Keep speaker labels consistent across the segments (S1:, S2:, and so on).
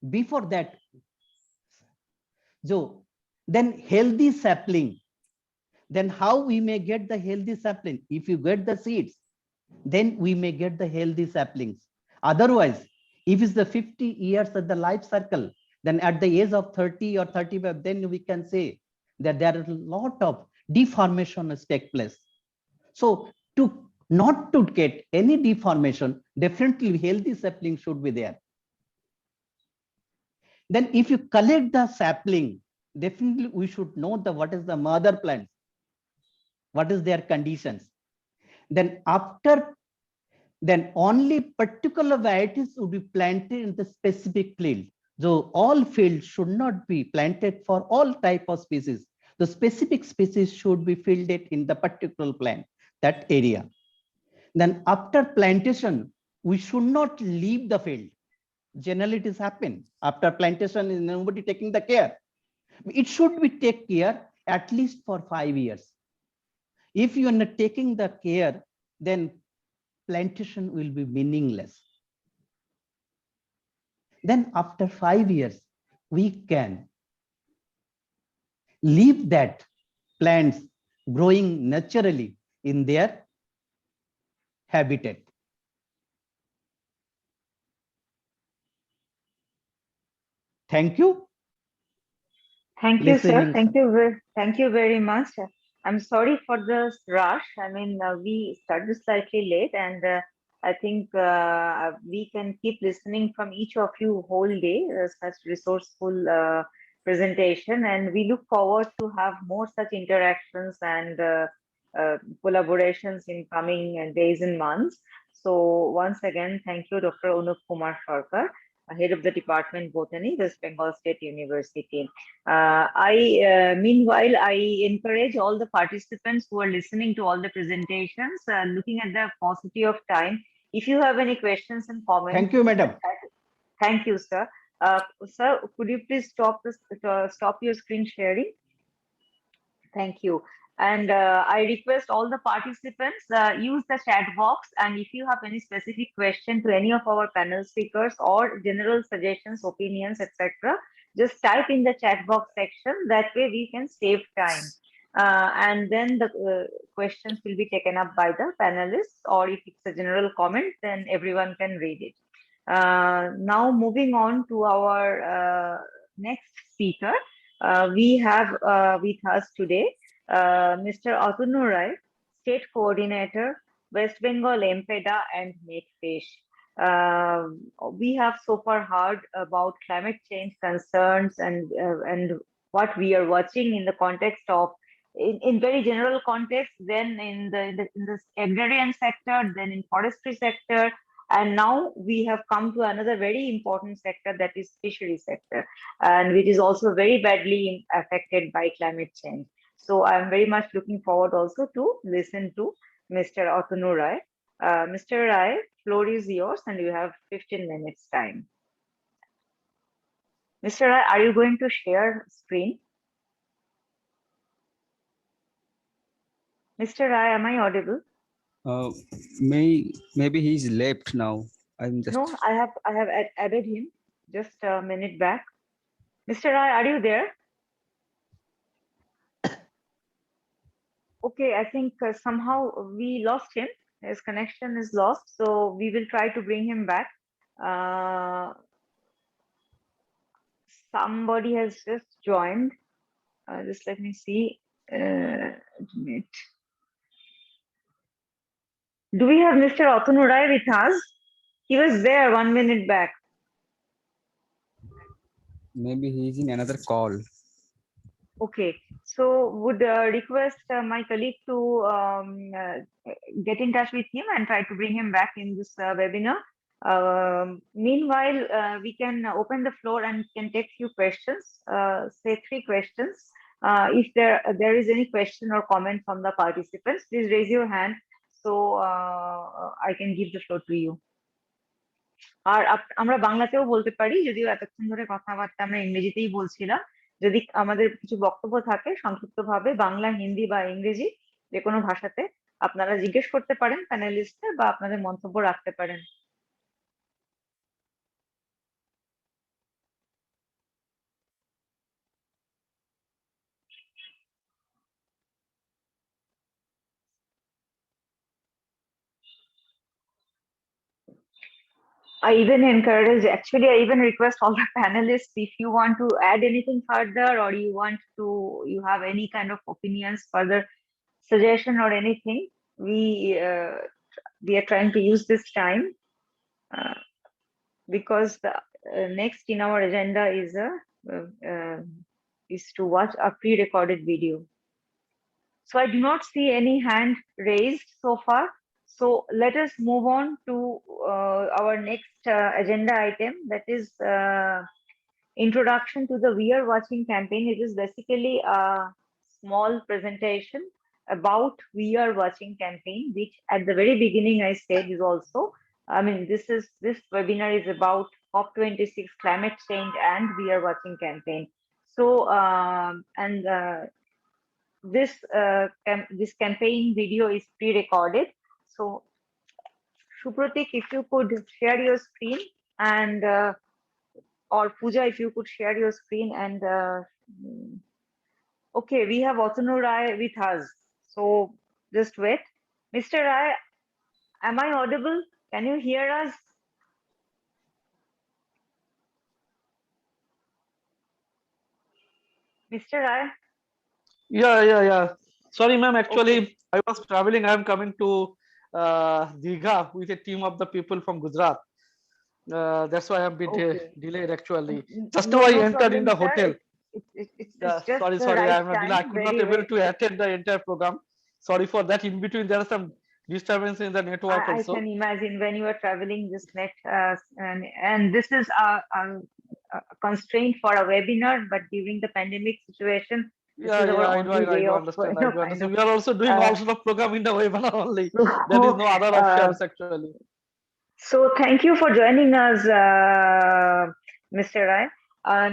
S1: Before that, so then healthy sapling. Then how we may get the healthy sapling? If you get the seeds, then we may get the healthy saplings. Otherwise, if it's the 50 years of the life cycle, then at the age of 30 or 35, then we can say that there are a lot of deformations take place. So to not to get any deformation, definitely healthy sapling should be there. Then if you collect the sapling, definitely we should know the what is the mother plant, what is their conditions. Then after, then only particular varieties would be planted in the specific field. So all fields should not be planted for all type of species. The specific species should be fielded in the particular plant, that area. Then after plantation, we should not leave the field. Generally, it is happen after plantation is nobody taking the care. It should be take care at least for 5 years. If you are not taking the care, then plantation will be meaningless. Then after 5 years, we can leave that plants growing naturally in their habitat. Thank you.
S2: Thank you, sir.
S1: Listening.
S2: Thank you very much. I'm sorry for the rush. I mean, we started slightly late, and I think we can keep listening from each of you whole day. Such resourceful presentation, and we look forward to have more such interactions and collaborations in coming days and months. So once again, thank you, Dr. Anup Kumar Sarkar, head of the Department Botany, West Bengal State University. Meanwhile, I encourage all the participants who are listening to all the presentations, looking at the paucity of time. If you have any questions and comments,
S1: Thank you, madam.
S2: Thank you, sir. Sir, could you please stop your screen sharing? Thank you. And I request all the participants use the chat box. And if you have any specific question to any of our panel speakers or general suggestions, opinions, etc., just type in the chat box section. That way we can save time. And then the questions will be taken up by the panelists, or if it's a general comment, then everyone can read it. Now moving on to our next speaker. We have with us today Mr. Atanu Rai, State Coordinator, West Bengal MPEDA and MakeFish. We have so far heard about climate change concerns and what we are watching in the context of, in very general context, then in the agrarian sector, then in forestry sector, and now we have come to another very important sector, that is fishery sector, and which is also very badly affected by climate change. So I'm very much looking forward also to listen to Mr. Atanu Rai. Mr. Rai, floor is yours and you have 15 minutes time. Mr. Rai, are you going to share screen? Mr. Rai, am I audible?
S3: Maybe he's left now.
S2: No, I have added him just a minute back. Mr. Rai, are you there? Okay, I think somehow we lost him. His connection is lost, so we will try to bring him back. Somebody has just joined. Just let me see. Do we have Mr. Atanu Rai with us? He was there 1 minute back.
S3: Maybe he's in another call.
S2: Okay, so would request my colleague to get in touch with him and try to bring him back in this webinar. Meanwhile, we can open the floor and can take few questions, say 3 questions. If there is any question or comment from the participants, please raise your hand so I can give the floor to you. আর আমরা বাংলাতেও বলতে পারি, যদিও এতক্ষণ ধরে কথাবার্তা আমরা ইংরেজিতেই বলছিলাম। যদি আমাদের কিছু বক্তব্য থাকে সংক্ষিপ্তভাবে বাংলা, হিন্দি বা ইংরেজি যে কোনো ভাষাতে আপনারা জিজ্ঞেস করতে পারেন প্যানেলিস্টে, বা আপনাদের মন্তব্য রাখতে পারেন। I even encourage, actually, I even request all the panelists, if you want to add anything further, or you have any kind of opinions, further suggestion or anything, we are trying to use this time uh, because the next in our agenda is to watch a pre-recorded video. So I do not see any hand raised so far. So let us move on to our next agenda item, that is introduction to the We Are Watching campaign. It is basically a small presentation about We Are Watching campaign, which at the very beginning I said is also, I mean, this webinar is about COP26 climate change and We Are Watching campaign. So, this campaign video is pre-recorded. So, Supratik, if you could share your screen, and or Pooja, if you could share your screen, and okay, we have Atanu Rai with us. So just wait. Mr. Rai, am I audible? Can you hear us? Mr. Rai?
S4: Yeah. Sorry, ma'am.
S2: Okay.
S4: Actually, I was traveling. I am coming to Digha with a team of the people from Gujarat. That's why I'm bit
S2: Okay.
S4: delayed actually. Just now
S2: No,
S4: I
S2: no
S4: entered in
S2: problem,
S4: the
S2: sir.
S4: hotel.
S2: It's just the
S4: Sorry.
S2: right
S4: I'm not delayed. I
S2: time.
S4: could not
S2: Very,
S4: able
S2: very.
S4: to attend the entire program. Sorry for that. In between, there are some disturbance in the network
S2: I
S4: also.
S2: can imagine when you are traveling this net, and this is a constraint for a webinar, but during the pandemic situation, this is our only
S4: I
S2: way
S4: do
S2: of,
S4: understand. I do
S2: kind of.
S4: understand. We are also doing
S2: Uh,
S4: all sort of program in the webinar only. There is
S2: so,
S4: no other
S2: uh,
S4: options actually.
S2: So thank you for joining us, Mr. Rai.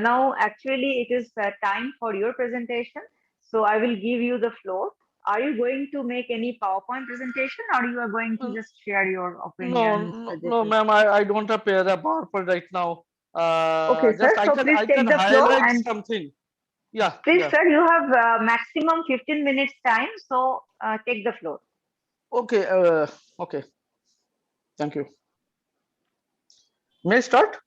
S2: Now, actually, it is time for your presentation. So I will give you the floor. Are you going to make any PowerPoint presentation, or you are going to just share your opinions,
S4: No,
S2: suggestions?
S4: ma'am. I don't have a PowerPoint right now.
S2: Okay,
S4: Just
S2: sir. So please
S4: I can
S2: take the floor,
S4: highlight
S2: and
S4: something. Yeah,
S2: please,
S4: yeah.
S2: sir, you have maximum 15 minutes time. So take the floor.
S4: Okay. Okay. Thank you. May I start?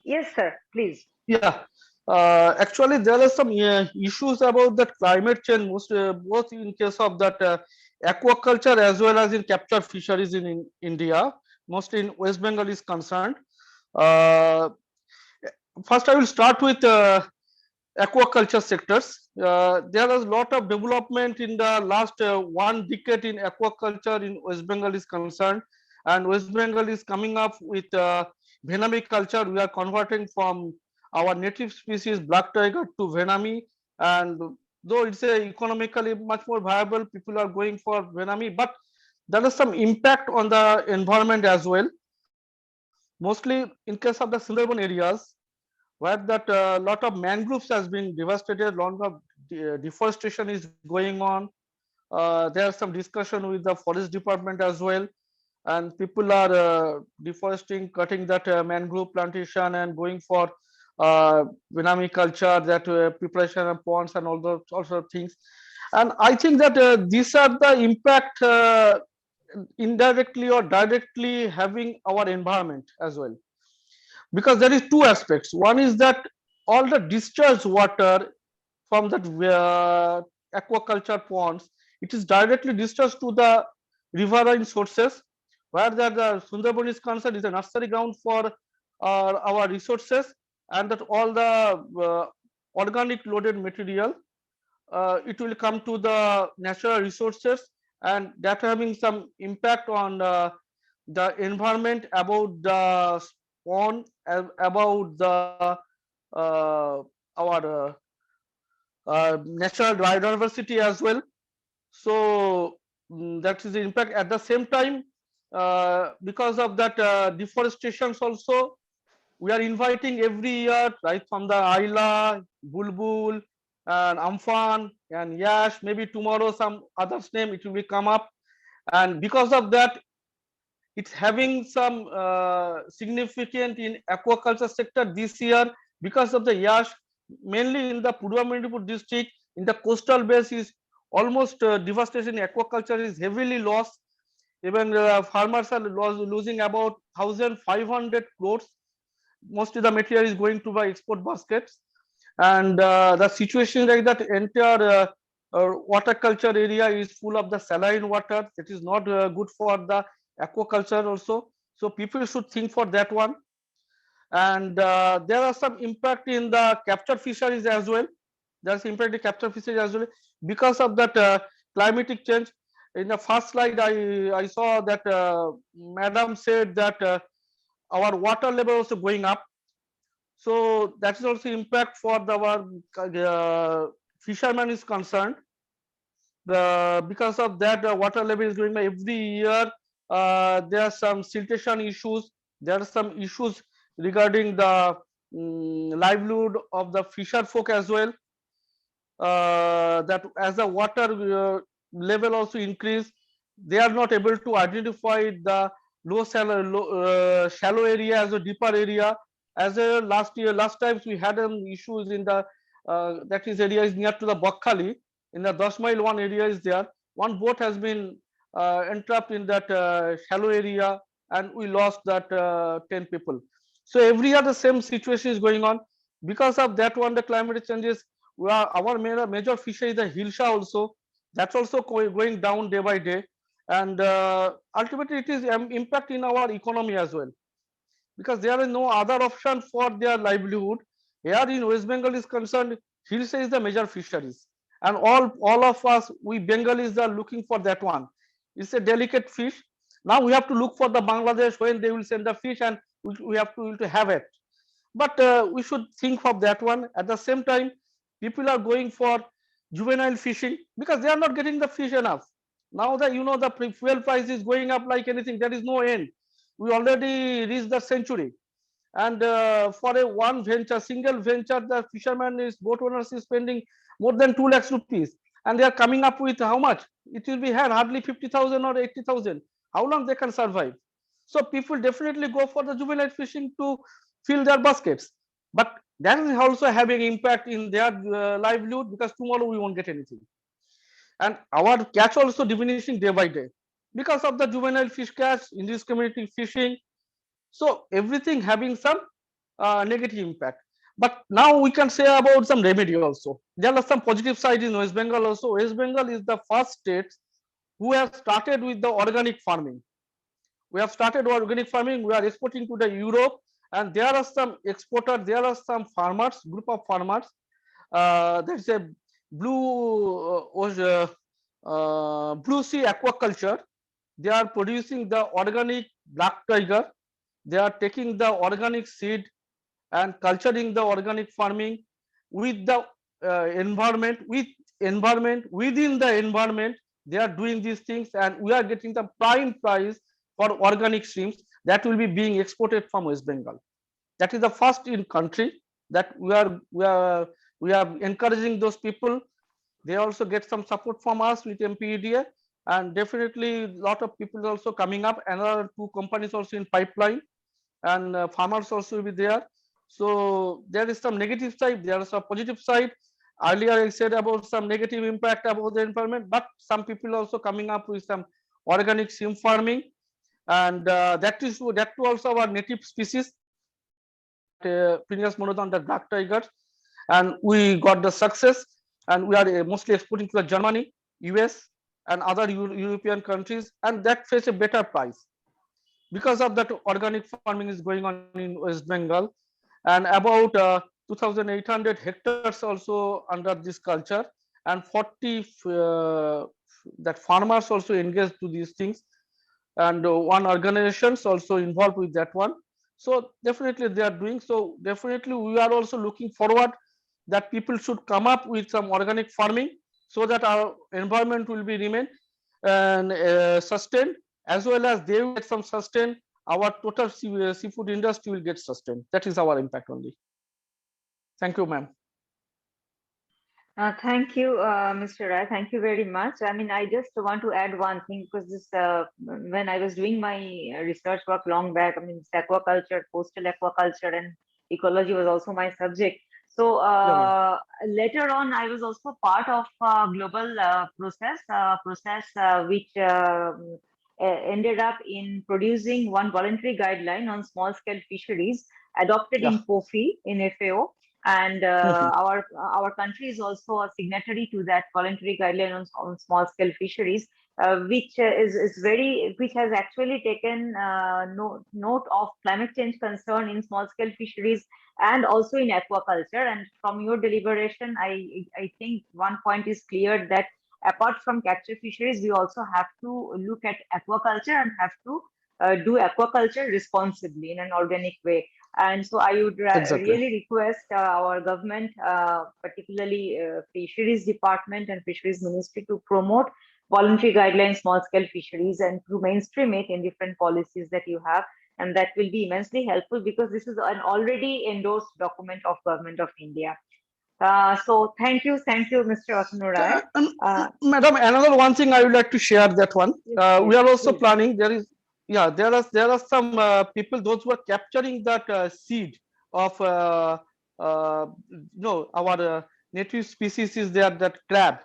S2: Yes, sir. Please.
S4: Yeah. Actually, there are some issues about that climate change, both in case of that aquaculture as well as in capture fisheries in India, mostly in West Bengal is concerned. Uh, First, I will start with aquaculture sectors. There is a lot of development in the last 1 decade in aquaculture in West Bengal is concerned, and West Bengal is coming up with Venami culture. We are converting from our native species black tiger to Venami, and though it's economically much more viable, people are going for Venami, but there is some impact on the environment as well. Mostly in case of the Sundarban areas, where that lot of mangroves has been devastated, lot of deforestation is going on. There are some discussion with the forest department as well, and people are deforesting, cutting that mangrove plantation and going for Benami culture, that preparation of ponds and all those sorts of things. And I think that these are the impact indirectly or directly having our environment as well, because there is two aspects. One is that all the discharged water from that aquaculture ponds, it is directly discharged to the riverine sources, where the Sundarban is concerned is a nursery ground for our resources, and that all the organic loaded material, it will come to the natural resources, and that having some impact on the environment, about the spawn, about the our natural biodiversity as well. So that is the impact. At the same time, because of that deforestations also, we are inviting every year, right from the Ayla, Bulbul, and Amphan and Yash. Maybe tomorrow some others name it will be come up, and because of that, it's having some significant in aquaculture sector this year, because of the Yash, mainly in the Purva Mendipur district, in the coastal base is almost devastation in aquaculture is heavily lost. Even farmers are losing about 1,500 crores. Mostly the material is going to by export baskets, and the situation like that entire water culture area is full of the saline water. That is not good for the aquaculture also. So people should think for that one. And there are some impact in the capture fisheries as well. There's impact in capture fisheries as well because of that climatic change. In the first slide, I saw that Madam said that our water level also going up. So that is also impact for the our fisherman is concerned. Because of that, water level is going by every year. There are some siltation issues. There are some issues regarding the livelihood of the fisher folk as well. That as the water level also increase, they are not able to identify the shallow area as a deeper area. As a last times we had issues in the that is area is near to the Bakhali. In the 10 mile one area is there. One boat has been entrapped in that shallow area, and we lost that 10 people. So every year the same situation is going on. Because of that one, the climate changes. Our major fishery is the hilsa also. That's also going down day by day, and ultimately it is impact in our economy as well, because there is no other option for their livelihood. Here in West Bengal is concerned, hilsa is the major fisheries, and all of us, we Bengalis, are looking for that one. It's a delicate fish. Now we have to look for the Bangladesh when they will send the fish, and we have to have it. But we should think of that one. At the same time, people are going for juvenile fishing because they are not getting the fish enough. Now that the fuel price is going up like anything, there is no end. We already reached the century, and for a one venture, single venture, the fisherman is boat owners is spending more than 2 lakhs rupees, and they are coming up with how much? It will be had hardly 50,000 or 80,000. How long they can survive? So people definitely go for the juvenile fishing to fill their baskets, but that is also having impact in their livelihood, because tomorrow we won't get anything, and our catch also diminishing day by day because of the juvenile fish catch, indiscriminate fishing. So everything having some negative impact. But now we can say about some remedy also. There are some positive side in West Bengal also. West Bengal is the first state who has started with the organic farming. We have started organic farming. We are exporting to the Europe, and there are some exporters. There are some farmers, group of farmers. There's a blue sea aquaculture. They are producing the organic black tiger. They are taking the organic seed and culturing the organic farming with the environment, within the environment. They are doing these things, and we are getting the prime price for organic streams that will be being exported from West Bengal. That is the first in country that we are encouraging those people. They also get some support from us with MPEDA, and definitely a lot of people also coming up. Another 2 companies also in pipeline, and farmers also will be there. So there is some negative side, there is a positive side. Earlier I said about some negative impact about the environment, but some people also coming up with some organic shrimp farming, and that too also our native species, Phineas monodon, the black tigers, and we got the success, and we are mostly exporting to the Germany, US, and other European countries, and that face a better price because of that organic farming is going on in West Bengal, and about 2,800 hectares also under this culture, and 40 that farmers also engaged to these things, and one organizations also involved with that one. So definitely they are doing. So definitely we are also looking forward that people should come up with some organic farming, so that our environment will be remain and sustained, as well as they will get some sustain. Our total seafood industry will get sustained. That is our impact only. Thank you, ma'am.
S2: Thank you, Mr. Rai. Thank you very much. I mean, I just want to add one thing, because this, when I was doing my research work long back, I mean, aquaculture, coastal aquaculture, and ecology was also my subject. So later on, I was also part of global process which ended up in producing one voluntary guideline on small scale fisheries adopted
S4: Yeah.
S2: in POFI in FAO. And our country is also a signatory to that voluntary guideline on small scale fisheries, which which has actually taken note of climate change concern in small scale fisheries and also in aquaculture. And from your deliberation, I think one point is clear, that apart from capture fisheries, we also have to look at aquaculture and have to do aquaculture responsibly in an organic way. And so I would
S4: Exactly.
S2: really request our government, particularly fisheries department and fisheries ministry, to promote voluntary guidelines, small scale fisheries, and to mainstream it in different policies that you have. And that will be immensely helpful, because this is an already endorsed document of Government of India. So thank you, Mr. Atanu.
S4: Madam, another one thing I would like to share, that one. We are also
S2: Please.
S4: planning. There are some people, those who are capturing that seed of our native species is there, that crab,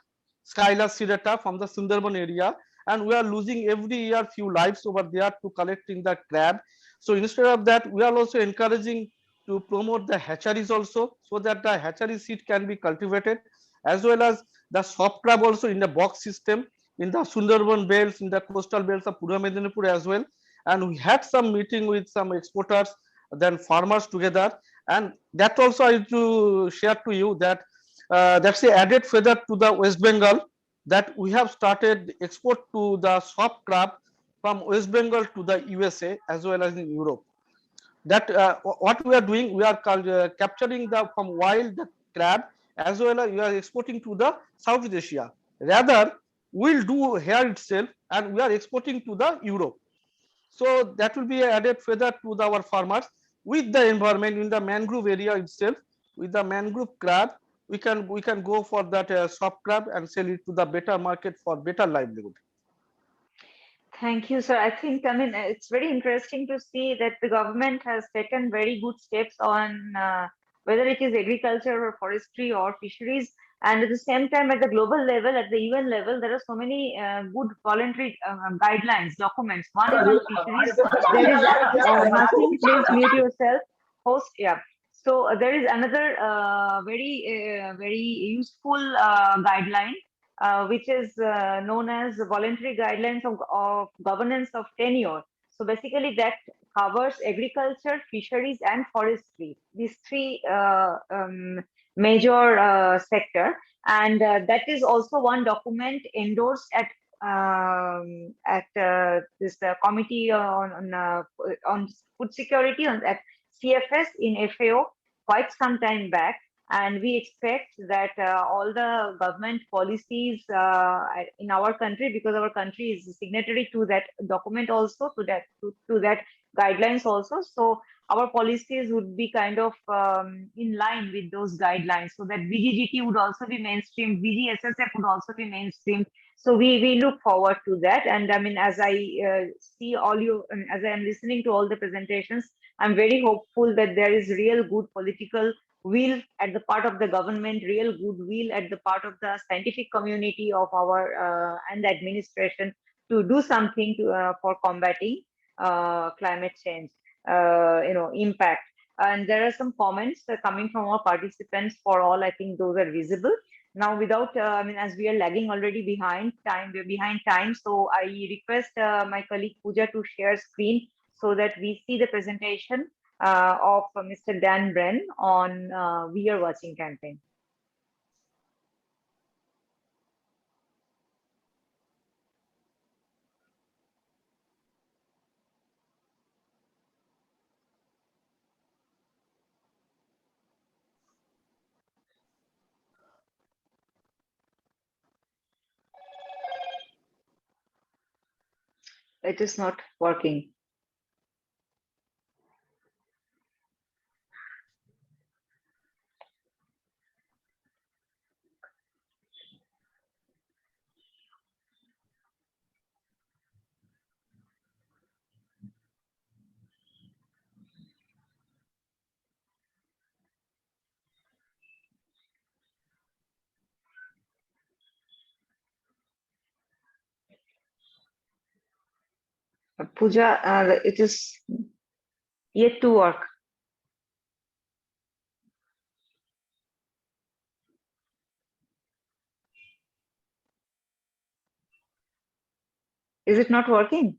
S4: Scylla serrata from the Sundarban area, and we are losing every year few lives over there to collecting the crab. So instead of that, we are also encouraging to promote the hatcheries also, so that the hatchery seed can be cultivated, as well as the soft crab also in the box system in the Sundarban belts, in the coastal belts of Purva Medinipur as well. And we had some meeting with some exporters, then farmers together, and that also I have to share to you that that's the added feather to the West Bengal, that we have started export to the soft crab from West Bengal to the USA as well as in Europe. That what we are doing, we are capturing the from wild the crab, as well as we are exporting to the Southeast Asia. Rather, we'll do here itself, and we are exporting to the Europe. So that will be an added feather to our farmers. With the environment in the mangrove area itself, with the mangrove crab, we can go for that soft crab and sell it to the better market for better livelihood.
S2: Thank you, sir. I think, it's very interesting to see that the government has taken very good steps on whether it is agriculture or forestry or fisheries. And at the same time, at the global level, at the UN level, there are so many good voluntary guidelines, documents. One is on fisheries. There is, Nasim, please mute yourself. Host, yeah. So there is another very useful guideline, which is known as Voluntary Guidelines of Governance of Tenure. So basically, that covers agriculture, fisheries, and forestry. These three major sector, and that is also one document endorsed at this committee on food security at CFS in FAO quite some time back. And we expect that all the government policies in our country, because our country is signatory to that document also, to that guidelines also, so our policies would be kind of in line with those guidelines, so that VGGT would also be mainstreamed, VGSSF would also be mainstreamed. So we look forward to that. And I mean, as I see all you, as I am listening to all the presentations, I'm very hopeful that there is real good political will at the part of the government, real goodwill at the part of the scientific community of our and the administration to do something for combating climate change, impact. And there are some comments coming from our participants. For all, I think those are visible. Now, without, as we are lagging already we're behind time. So I request my colleague Pooja to share screen so that we see the presentation of Mr. Dan Bren on We Are Watching campaign. It is not working. Pooja, it is yet to work. Is it not working?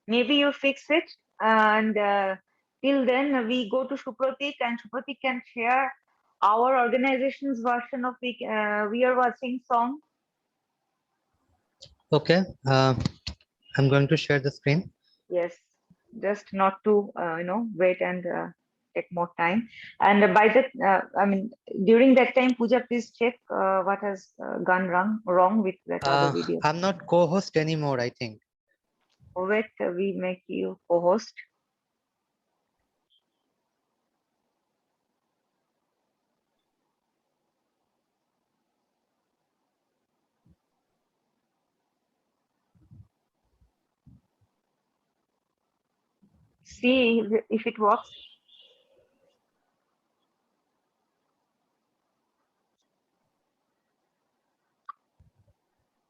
S2: Maybe you fix it, and till then we go to Supratik, and Supratik can share our organization's version of We Are Watching song.
S5: Okay, I'm going to share the screen.
S2: Yes, just not to wait and take more time. And by that, during that time, Pooja, please check what has gone wrong with that other video.
S5: I'm not co-host anymore, I think.
S2: Wait, we make you co-host. See if it works.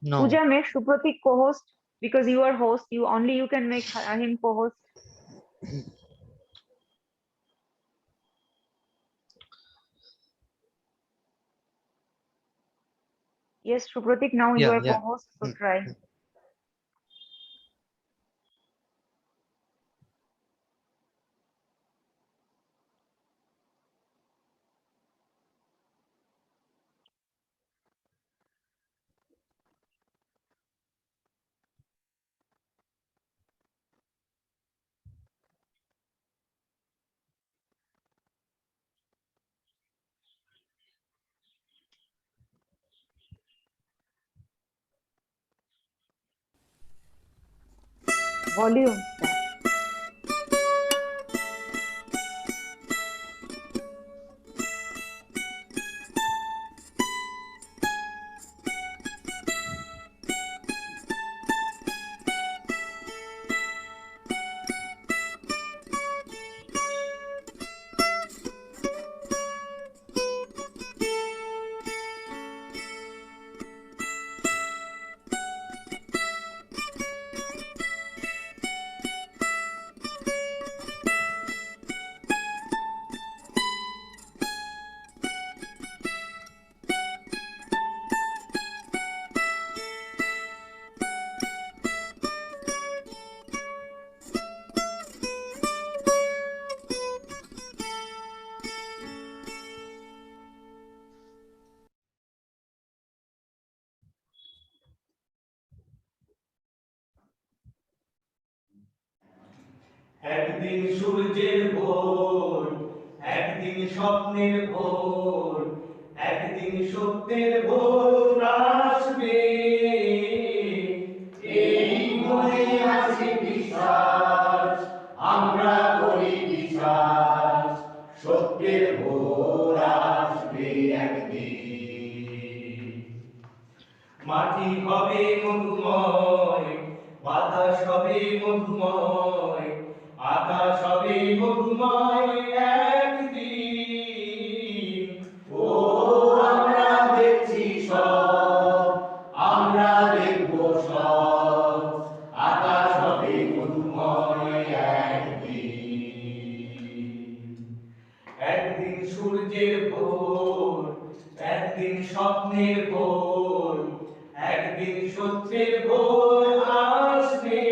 S5: No.
S2: Pooja, make Supratik co-host because you are host. You can make him co-host. Yes, Supratik, now you are co-host, so try. Volume.
S6: একদিন সূর্যের ভোর, একদিন স্বপ্নের ভোর, একদিন সত্যের ভোর আসবে, এই মনে আছে বিশ্বাস, আমরা করি বিশ্বাস, সত্যের ভোর আসবে একদিন। মাটি হবে মধুময়, বাতাস হবে মধুময়, আকাশ হবে মধুময় একদিন। ও আমরা দেখছি সব, আমরা দেখবো সব, আকাশ হবে মধুময় একদিন। একদিন সূর্যের ভোর, একদিন স্বপ্নের ভোর, একদিন সত্যের ভোর আসবে,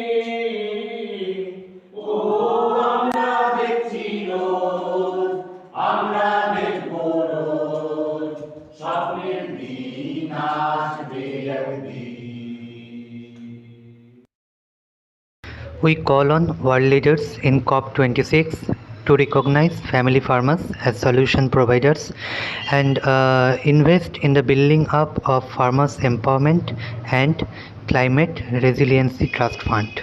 S6: ও আমরা দেখছি রোজ, আমরা দেখবো রোজ, স্বপ্নের দিন আসবে একদিন।
S5: We call on world leaders in COP26 to recognize family farmers as solution providers and invest in the building up of farmers empowerment and climate resiliency trust fund.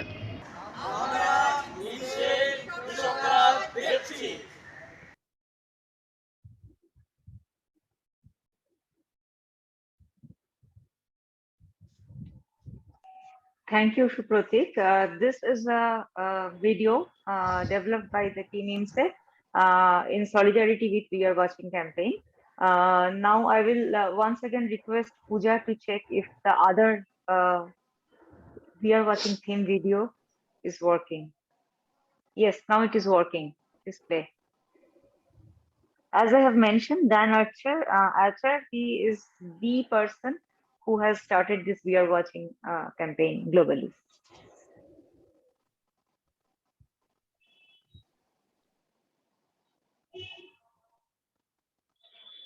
S2: Thank you, Supratik. This is a video developed by the team IMSE in solidarity with We Are Watching campaign. Now I will once again request Pooja to check if the other We are watching theme video is working. Yes, now it is working. Display. As I have mentioned, Dan Archer, he is the person who has started this We Are Watching campaign globally.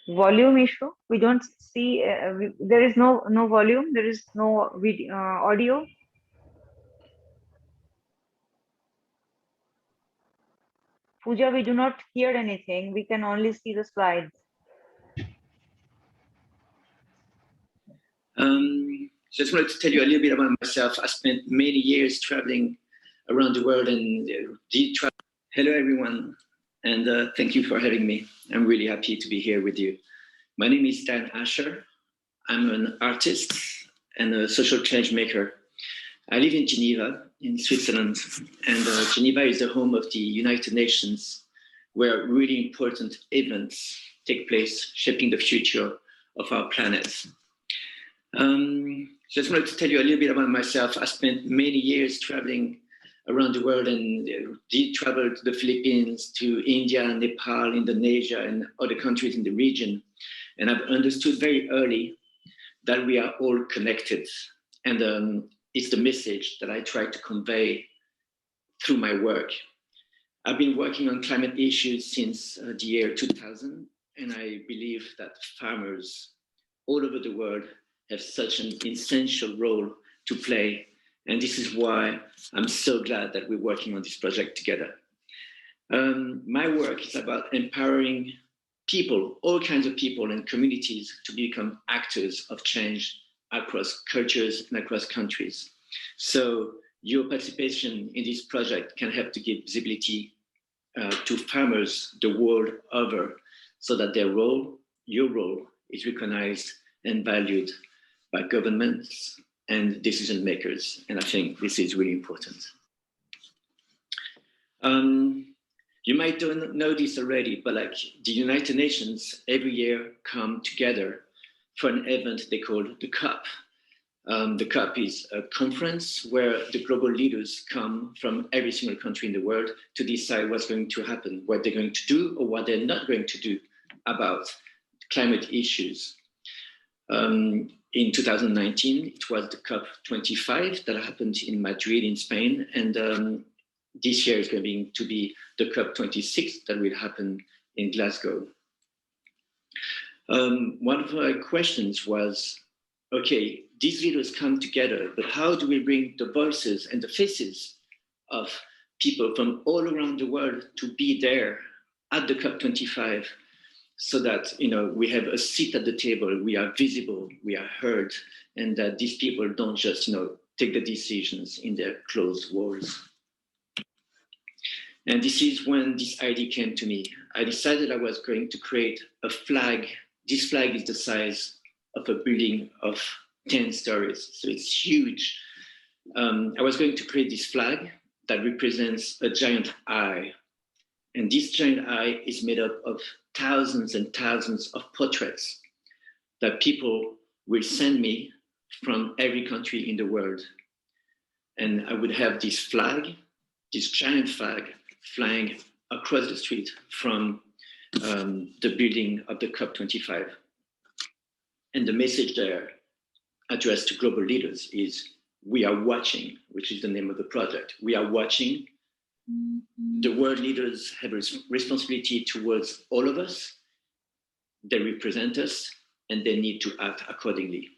S2: Volume issue. We don't see. There is no volume. There is no video, audio. Pooja, we do not hear anything. We can only see the slides.
S7: Just wanted to tell you a little bit about myself. I spent many years traveling around the world and did travel. Hello, everyone, and thank you for having me. I'm really happy to be here with you. My name is Dan Asher. I'm an artist and a social change maker. I live in Geneva, in Switzerland, and Geneva is the home of the United Nations, where really important events take place, shaping the future of our planet. Just wanted to tell you a little bit about myself. I spent many years traveling around the world and did travel to the Philippines, to India, Nepal, Indonesia, and other countries in the region. And I've understood very early that we are all connected. And it's the message that I try to convey through my work. I've been working on climate issues since the year 2000, and I believe that farmers all over the world have such an essential role to play. And this is why I'm so glad that we're working on this project together. My work is about empowering people, all kinds of people and communities to become actors of change across cultures and across countries. So your participation in this project can help to give visibility to farmers the world over so that their role, your role, is recognized and valued by governments and decision makers. And I think this is really important. You might don't know this already, but like the United Nations every year come together for an event they call the COP. The COP is a conference where the global leaders come from every single country in the world to decide what's going to happen, what they're going to do or what they're not going to do about climate issues. In 2019, it was the COP25 that happened in Madrid in Spain. And this year is going to be the COP26 that will happen in Glasgow. One of my questions was, okay, these leaders come together, but how do we bring the voices and the faces of people from all around the world to be there at the COP25 so that, you know, we have a seat at the table, we are visible, we are heard, and that these people don't just, you know, take the decisions in their closed walls. And this is when this idea came to me. I decided I was going to create a flag. This flag is the size of a building of 10 stories, so it's huge. I was going to create this flag that represents a giant eye. And this giant eye is made up of thousands and thousands of portraits that people will send me from every country in the world. And I would have this flag, this giant flag, flying across the street from the building of the COP25. And the message there addressed to global leaders is, we are watching, which is the name of the project. We are watching. The world leaders have a responsibility towards all of us. They represent us and they need to act accordingly.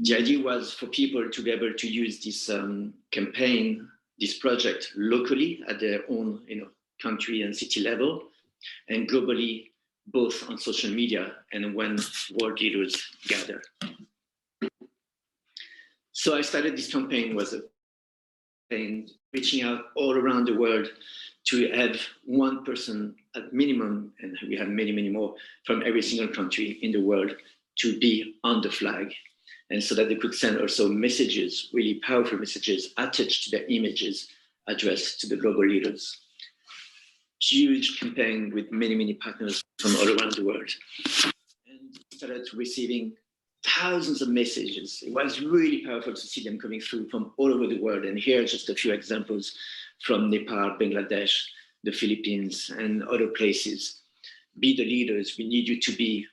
S7: The idea was for people to be able to use this campaign, this project locally at their own, you know, country and city level, and globally, both on social media and when world leaders gather. So I started this campaign was a campaign reaching out all around the world to have one person at minimum, and we have many, many more from every single country in the world to be on the flag. And so that they could send also messages, really powerful messages attached to their images addressed to the global leaders. Huge campaign with many, many partners from all around the world. And started receiving thousands of messages. It was really powerful to see them coming through from all over the world. And here are just a few examples from Nepal, Bangladesh, the Philippines, and other places. Be the leaders. We need you to be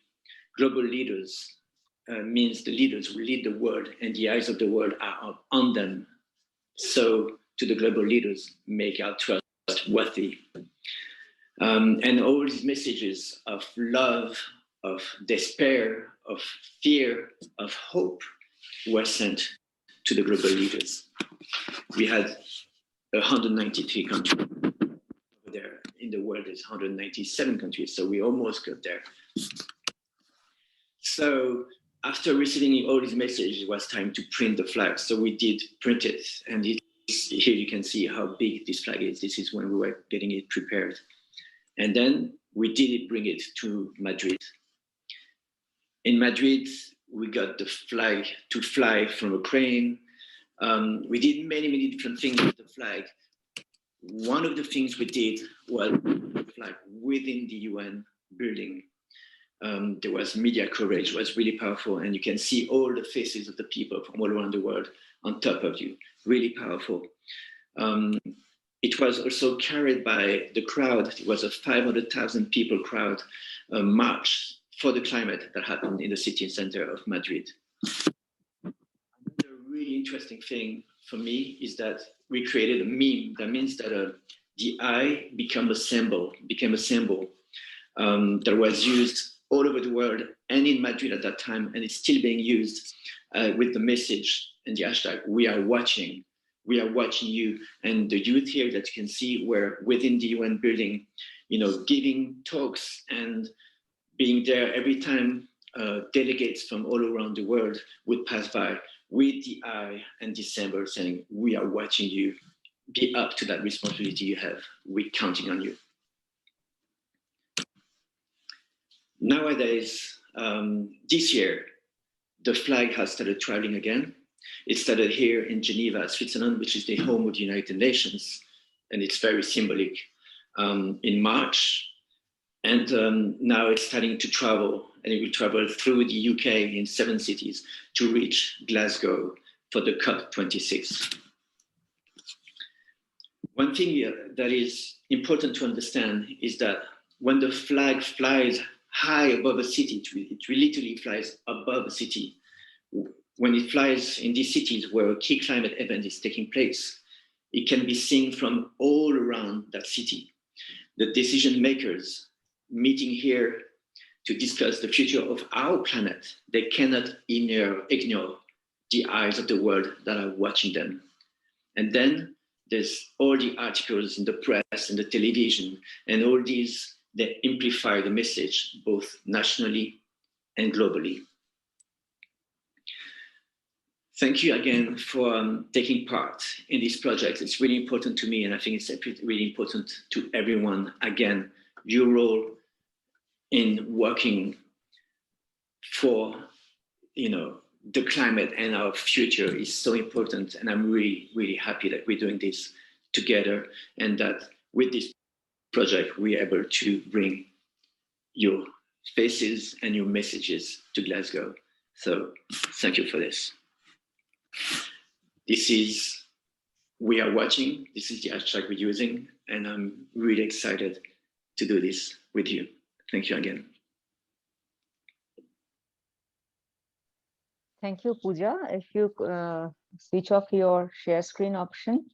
S7: global leaders. Means the leaders will lead the world, and the eyes of the world are on them. So to the global leaders, make our trust worthy. And all these messages of love, of despair, of fear, of hope were sent to the global leaders. We had 193 countries over there. In the world, there's 197 countries, so we almost got there. So after receiving all these messages, it was time to print the flag. So we did print it, and here you can see how big this flag is. This is when we were getting it prepared. And then we did bring it to Madrid. In Madrid, we got the flag to fly from a crane. We did many different things with the flag. One of the things we did was the flag within the UN building. There was media coverage, it was really powerful, and you can see all the faces of the people from all around the world on top of you, really powerful. It was also carried by the crowd. It was a 500,000 people crowd march for the climate that happened in the city center of Madrid. Another really interesting thing for me is that we created a meme. That means that the eye became a symbol that was used all over the world and in Madrid at that time, and it's still being used with the message and the hashtag, we are watching you. And the youth here that you can see were within the UN building, giving talks and being there every time delegates from all around the world would pass by with the eye and the symbol saying, we are watching you, be up to that responsibility you have, we're counting on you. Nowadays, this year, the flag has started traveling again. It started here in Geneva, Switzerland, which is the home of the United Nations, and it's very symbolic, in March. And now it's starting to travel, and it will travel through the UK in 7 cities to reach Glasgow for the COP26. One thing that is important to understand is that when the flag flies high above a city, it literally flies above a city. When it flies in these cities where a key climate event is taking place, it can be seen from all around that city. The decision makers meeting here to discuss the future of our planet, they cannot ignore the eyes of the world that are watching them. And then there's all the articles in the press and the television, and all these, they amplify the message both nationally and globally. Thank you again for taking part in this project. It's really important to me, and I think it's really important to everyone. Again, your role in working for, the climate and our future is so important, and I'm really, really happy that we're doing this together, and that with this project, we're able to bring your faces and your messages to Glasgow. So thank you for this. This is, we are watching, this is the hashtag we're using, and I'm really excited to do this with you. Thank you again.
S2: Thank you, Pooja. If you switch off your share screen option.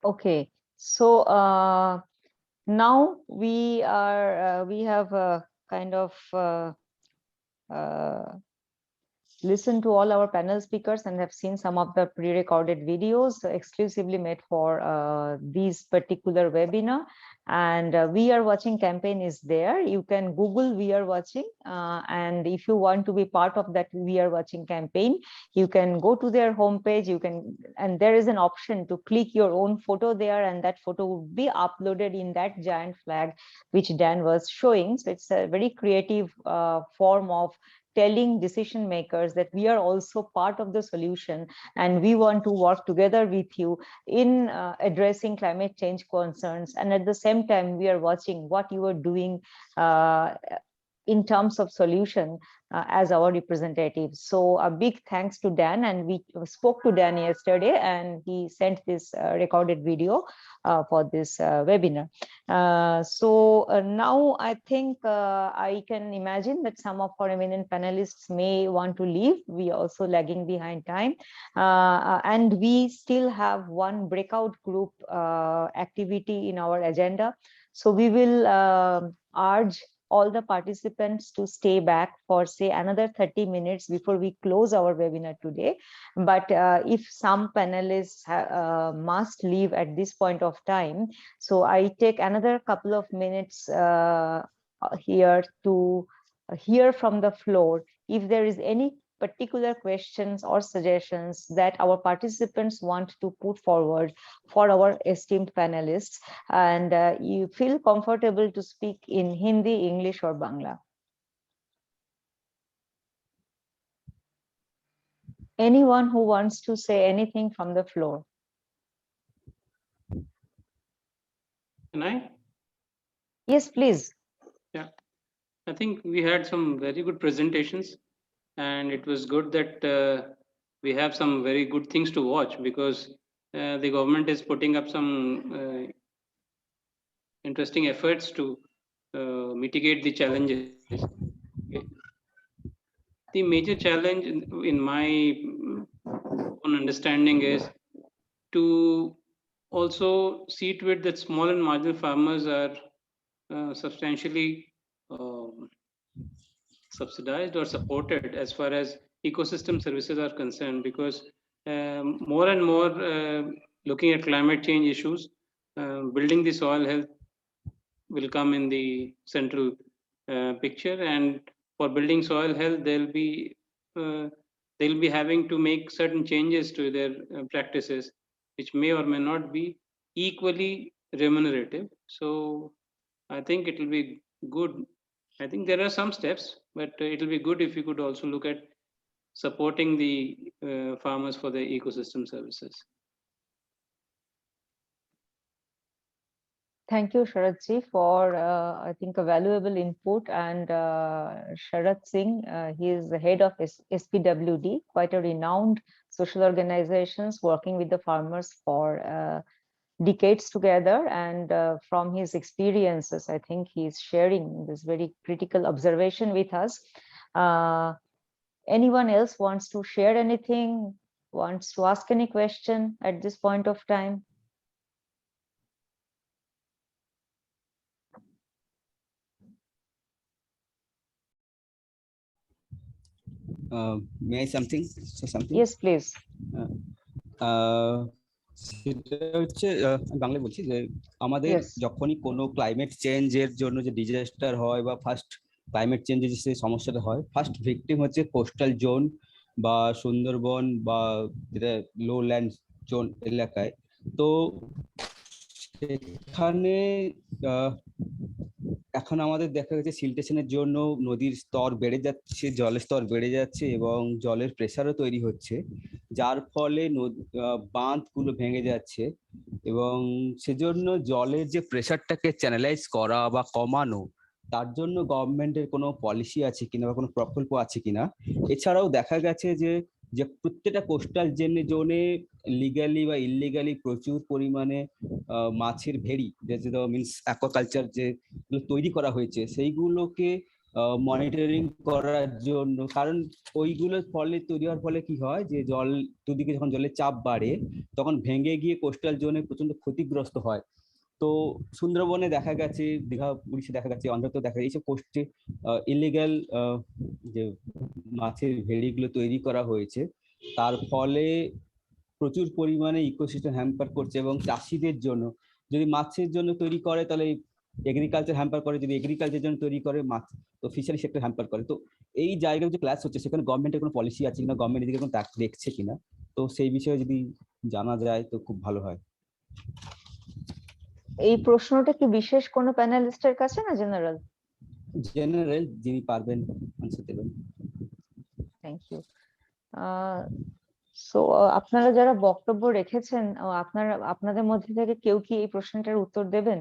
S2: Okay, so now we have kind of listened to all our panel speakers and have seen some of the pre-recorded videos exclusively made for these particular webinar. And We Are Watching campaign is there. You can Google We Are Watching, and if you want to be part of that We Are Watching campaign, you can go to their homepage. And there is an option to click your own photo there, and that photo will be uploaded in that giant flag which Dan was showing. So it's a very creative form of telling decision makers that we are also part of the solution, and we want to work together with you in addressing climate change concerns. And at the same time, we are watching what you are doing in terms of solution as our representatives. So a big thanks to Dan, and we spoke to Dan yesterday, and he sent this recorded video for this webinar. So now I think I can imagine that some of our eminent panelists may want to leave. We are also lagging behind time, and we still have one breakout group activity in our agenda. So we will urge all the participants to stay back for say another 30 minutes before we close our webinar today. But if some panelists must leave at this point of time, so I take another couple of minutes here to hear from the floor if there is any particular questions or suggestions that our participants want to put forward for our esteemed panelists, and you feel comfortable to speak in Hindi, English, or Bangla. Anyone who wants to say anything from the floor?
S8: Can I?
S2: Yes, please.
S8: Yeah, I think we had some very good presentations, and it was good that we have some very good things to watch, because the government is putting up some interesting efforts to mitigate the challenges. The major challenge in my own understanding is to also see to it that small and marginal farmers are substantially subsidized or supported as far as ecosystem services are concerned, because more and more looking at climate change issues, building the soil health will come in the central picture. And for building soil health, they'll be having to make certain changes to their practices, which may or may not be equally remunerative. So I think it will be good. I think there are some steps, but it will be good if you could also look at supporting the farmers for their ecosystem services.
S2: Thank you, Sharat Ji, for I think a valuable input. And Sharat Singh, he is the head of SPWD, quite a renowned social organizations working with the farmers for decades together. And from his experiences, I think he is sharing this very critical observation with us. Anyone else wants to share anything, wants to ask any question at this point of time?
S3: May I say something?
S2: Yes, please.
S3: সেটা হচ্ছে আমি বাংলায় বলছি যে আমাদের
S2: Yes.
S3: যখনই কোনো climate চেঞ্জের জন্য যে ডিজাস্টার হয় বা ফার্স্ট ক্লাইমেট চেঞ্জের যে সমস্যাটা হয়, ফার্স্ট ভিকটিম হচ্ছে কোস্টাল জোন বা সুন্দরবন বা যেটা লো ল্যান্ড জোন এলাকায়। তো সেখানে এখন আমাদের দেখা গেছে সিলটেশনের জন্য নদীর স্তর বেড়ে যাচ্ছে, জলের স্তর বেড়ে যাচ্ছে এবং জলের প্রেসারও তৈরি হচ্ছে, যার ফলে বাঁধগুলো ভেঙে যাচ্ছে। এবং সেজন্য জলের যে প্রেসারটাকে চ্যানেলাইজ করা বা কমানো, তার জন্য গভর্নমেন্টের কোনো পলিসি আছে কিনা বা কোনো প্রকল্প আছে কিনা। এছাড়াও দেখা গেছে যে প্রত্যেকটা কোস্টাল জোনে লিগালি বা ইললিগালি প্রচুর পরিমাণে মাছের ভেড়ি, যেটা মিনস অ্যাকোয়াকালচার যেগুলো তৈরি করা হয়েছে, সেইগুলোকে মনিটরিং করার জন্য। কারণ ওইগুলোর ফলে তৈরি হওয়ার ফলে কি হয় যে জল দুদিকে যখন জলের চাপ বাড়ে তখন ভেঙে গিয়ে কোস্টাল জোনে প্রচন্ড ক্ষতিগ্রস্ত হয়। তো সুন্দরবনে দেখা গেছে, দীঘা উড়িষ্যা দেখা গেছে, অন্ধ্রতে দেখা গেছে, এইসব কোস্টে ইলিগাল যে মাছের ভেড়িগুলো তৈরি করা হয়েছে, তার ফলে প্রচুর পরিমাণে ইকোসিস্টেম হ্যাম্পার করছে। এবং চাষিদের জন্য যদি মাছের জন্য তৈরি করে তাহলে এগ্রিকালচার হ্যাম্পার করে, যদি এগ্রিকালচার জন্য তৈরি করে মাছ তো ফিশারি সেক্টর হ্যাম্পার করে। তো এই জায়গায় যে ক্লাস হচ্ছে সেখানে গভর্নমেন্টের কোনো পলিসি আছে কিনা, গভর্নমেন্ট এদিকে কোনো দেখছে কিনা, তো সেই বিষয়ে যদি জানা যায় তো খুব ভালো হয়।
S2: এই প্রশ্নটা কি বিশেষ কোনো প্যানেলিস্টের কাছে না জেনারেল?
S3: জেনারেল, যিনি পারবেন আনসার দেবেন।
S2: Thank you. সো আপনারা যারা বক্তব্য রেখেছেন, আপনাদের মধ্যে থেকে কেউ কি এই প্রশ্নটার উত্তর দেবেন?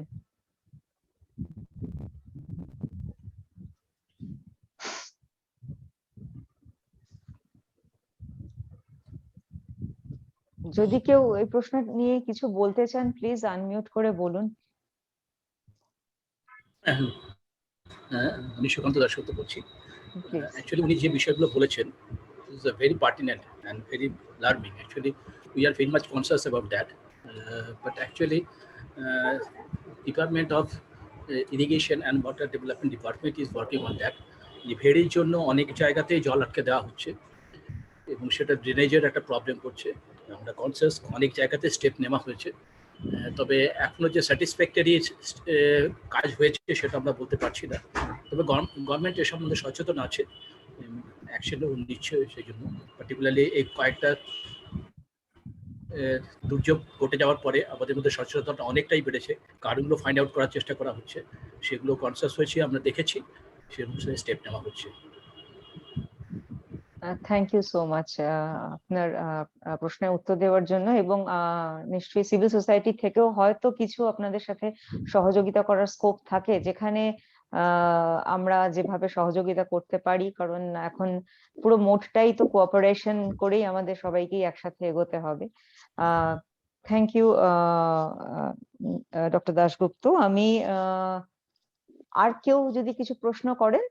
S2: যদি কেউ এই প্রশ্ন নিয়ে কিছু বলতে চান, প্লিজ আনমিউট করে বলুন।
S9: আমি সুকান্ত দাশগুপ্ত বলছি।
S2: Please.
S9: অ্যাকচুয়ালি উনি যে বিষয়গুলো বলেছেন is very pertinent and very alarming. Actually, we are very much conscious about that. But actually, Department of Irrigation and Water Development Department is working on that. ভেড়ির জন্য অনেক জায়গাতেই জল আটকে দেওয়া হচ্ছে এবং সেটা ড্রেনেজের একটা প্রবলেম করছে। আমরা কনসিয়াস, অনেক জায়গাতে স্টেপ নেওয়া হয়েছে, তবে এখনো যে স্যাটিসফ্যাক্টরি কাজ হয়েছে সেটা আমরা বলতে পারছি না। তবে গভর্নমেন্ট এ সম্বন্ধে সচেতন আছে, অ্যাকশনও নিচ্ছে। সেই জন্য পার্টিকুলারলি এই কয়েকটা দুর্যোগ ঘটে যাওয়ার পরে আমাদের মধ্যে সচেতনতা অনেকটাই বেড়েছে। কারণগুলো ফাইন্ড আউট করার চেষ্টা করা হচ্ছে, সেগুলো কনসিয়াস হয়েছে, আমরা দেখেছি, সে অনুসারে স্টেপ নেওয়া হচ্ছে।
S2: থ্যাংক ইউ সো মাচ আপনার প্রশ্নের উত্তর দেওয়ার জন্য, এবং নিশ্চয়ই সিভিল সোসাইটি থেকেও হয়তো কিছু আপনাদের সাথে সহযোগিতা করার স্কোপ থাকে, যেখানে আমরা যেভাবে সহযোগিতা করতে পারি, কারণ এখন পুরো মোটটাই তো কোঅপারেশন করেই আমাদের সবাইকেই একসাথে এগোতে হবে। Thank you doctor Dasgupta. আমি আর কেউ যদি কিছু প্রশ্ন করেন,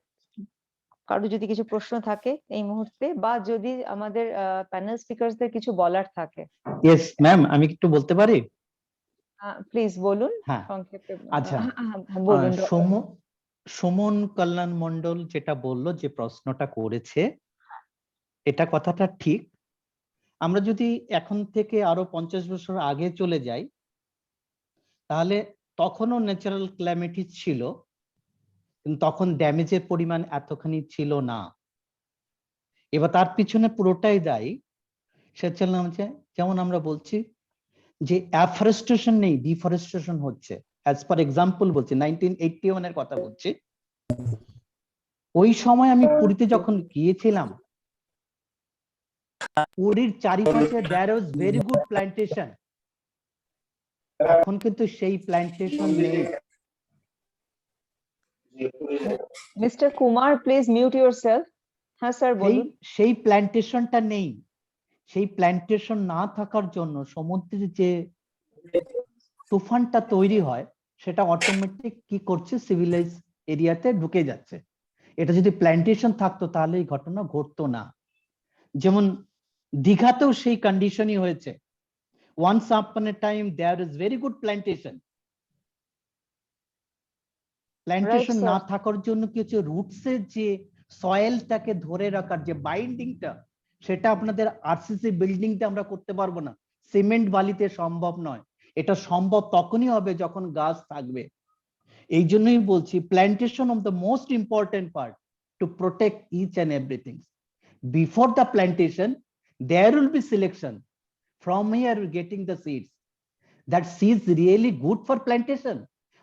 S2: কারো যদি কিছু প্রশ্ন থাকে এই মুহূর্তে, বা যদি আমাদের প্যানেল স্পিকারসদের কিছু বলার থাকে।
S1: ইয়েস ম্যাম, আমি একটু বলতে পারি?
S2: প্লিজ বলুন।
S1: হ্যাঁ,
S2: সংক্ষেপে
S1: আচ্ছা,
S2: বলুন।
S1: সুমন কল্যাণ মন্ডল যেটা বললো, যে প্রশ্নটা করেছে, এটা কথাটা ঠিক। আমরা যদি এখন থেকে আরো 50 বছর আগে চলে যাই, তাহলে তখনও ন্যাচারাল ক্যালামিটি ছিল, কিন্তু তখন ড্যামেজের পরিমাণ এতখানি ছিল না। এবার তার পিছনে পুরোটাই দায়ী সেটা হচ্ছে, যেমন আমরা বলছি যে অ্যাফরেস্টেশন নেই, ডিফরেস্টেশন হচ্ছে। অ্যাজ পার এক্সাম্পল বলছি, 1981 এর কথা বলছি। ওই সময় আমি পুরীতে যখন গিয়েছিলাম, পুরীর চারিপাশে দেয়ার ওয়াজ ভেরি গুড প্ল্যান্টেশন। এখন কিন্তু সেই প্ল্যান্টেশন নেই।
S2: Mister Kumar, please mute yourself. হ্যাঁ স্যার, বলুন।
S1: সেই প্ল্যান্টেশনটা নেই। সেই প্ল্যান্টেশন না থাকার জন্য সমুদ্রের যে তুফানটা তৈরি হয়, সেটা অটোমেটিক কি করছে, সিভিলাইজ এরিয়াতে ঢুকে যাচ্ছে। এটা যদি প্ল্যান্টেশন থাকতো তাহলে এই ঘটনা ঘটতো না। যেমন দীঘাতেও সেই কন্ডিশনই হয়েছে। Once upon a time there is very good plantation. Plantation না থাকার জন্য কি হচ্ছে, রুটসের যে সয়েলটাকে ধরে রাখার যে বাইন্ডিংটা, সেটা আপনাদের আরসিসি বিল্ডিংতে আমরা করতে পারবো না, সিমেন্ট বালিতে সম্ভব নয়। এটা সম্ভব তখনই হবে যখন গাছ থাকবে। এই জন্যই বলছি, plantation of the most important part to protect each and everything. Before the plantation there will be selection. From here we're getting the seeds. That seeds really good for plantation,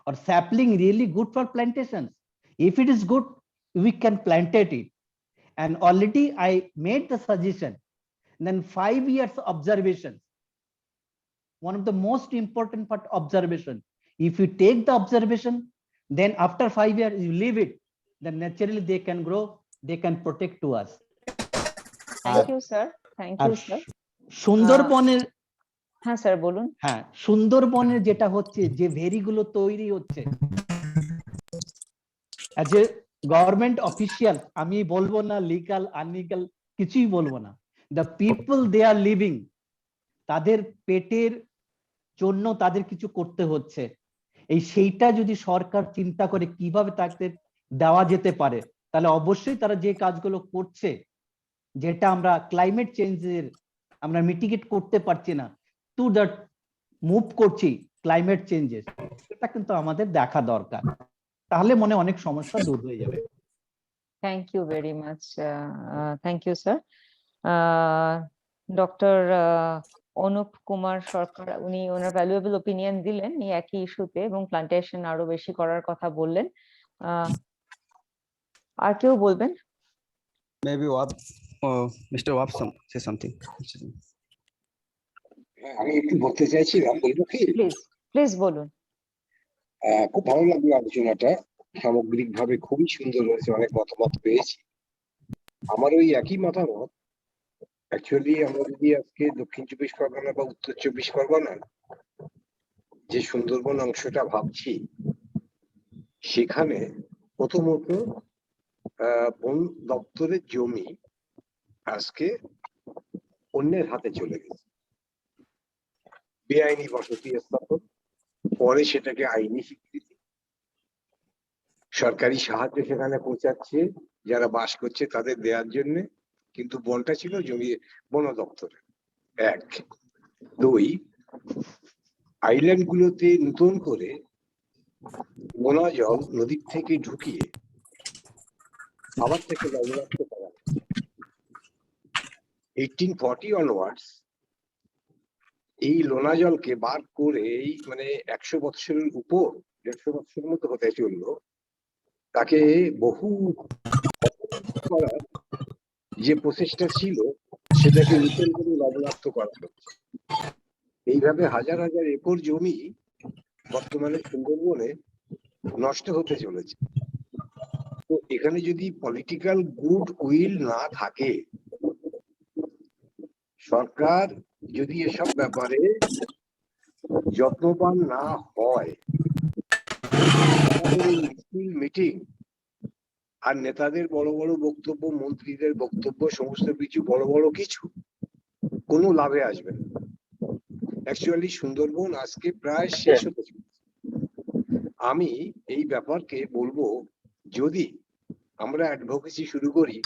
S1: or sapling really good for plantations. If it is good, we can plant it. And already I made the suggestion. Then 5 years observation. One of the most important part, observation. If you take the observation, then after 5 years you leave it, then naturally they can grow, they can protect to us.
S2: Thank you, sir. Thank you, sir.
S1: সুন্দরবনের,
S2: হ্যাঁ sir বলুন।
S1: হ্যাঁ, সুন্দরবনের যেটা হচ্ছে, যে ভেরিগুলো তৈরি হচ্ছে, অ্যাজ এ গভর্নমেন্ট অফিসিয়াল আমি বলবো না লিগাল আনলিগাল কিছুই বলবো না। The people they are living, তাদের পেটের জন্য তাদের কিছু করতে হচ্ছে। সেইটা যদি সরকার চিন্তা করে কিভাবে তাদের দেওয়া যেতে পারে, তাহলে অবশ্যই তারা যে কাজগুলো করছে, যেটা আমরা ক্লাইমেট চেঞ্জের আমরা মিটিগেট করতে পারছি না, টু দ্যাট মুভ করছি ক্লাইমেট চেঞ্জেস, এটা কিন্তু আমাদের দেখা দরকার। তাহলে মনে অনেক সমস্যা দূর হয়ে যাবে।
S2: Thank you very much. Thank you sir. Doctor Anup Kumar Sarkar, উনি ওনার ভ্যালুয়েবল ওপিনিয়ন দিলেন এই একই ইস্যুতে, এবং প্লান্টেশন আরো বেশি করার কথা বললেন। আর কেউ বলবেন?
S3: Maybe Mr. Watson say something.
S10: আমি একটু বলতে চাইছিলাম, বলবো কি?
S2: প্লিজ বলুন।
S10: খুব ভালো লাগলো আলোচনাটা, সামগ্রিকভাবে খুবই সুন্দর হয়েছে, অনেক মতামত পেয়েছি। আমার ওই একই মতামত। অ্যাকচুয়ালি আমরা যদি আজকে দক্ষিণ 24 পরগনা বা উত্তর 24 পরগনা যে সুন্দরবন অংশটা ভাবছি, সেখানে প্রথমত বন দপ্তরের জমি আজকে অন্যের হাতে চলে গেছে, বেআইনি বসতি স্থাপন, পরে সেটাকে আইনি স্বীকৃতি, সরকারি সাহায্য সেখানে পৌঁছাচ্ছে যারা বাস করছে তাদের দেওয়ার জন্য, কিন্তু বনটা ছিল জমি বন দপ্তরে। এক। দুই, আইল্যান্ড গুলোতে নতুন করে নোনা জল নদীর থেকে ঢুকিয়ে আবার থেকে লবণাক্ত করা। 1840 অনওয়ার্ডস এই লোনা জলকে বার করে এই মানে 100 বছরের উপর, 150 বছরের মতো হতে চললো, তাকে বহু করার যে প্রচেষ্টা ছিল সেটাকে নতুন করে লবণাক্ত করা হচ্ছে। এইভাবে হাজার হাজার একর জমি বর্তমানে সুন্দরবনে নষ্ট হতে চলেছে। তো এখানে যদি পলিটিক্যাল গুড উইল না থাকে, সরকার যদি এসব ব্যাপারে যত্নবান না হয়, মিটিং আর নেতাদের বড় বড় বক্তব্য, মন্ত্রীদের বক্তব্য, সমস্ত কিছু বড় বড় কিছু কোনো লাভে আসবে না। অ্যাকচুয়ালি সুন্দরবন আজকে প্রায় শেষ হতে চলেছে। আমি এই ব্যাপারকে বলবো, যদি আমরা অ্যাডভোকেসি শুরু করি,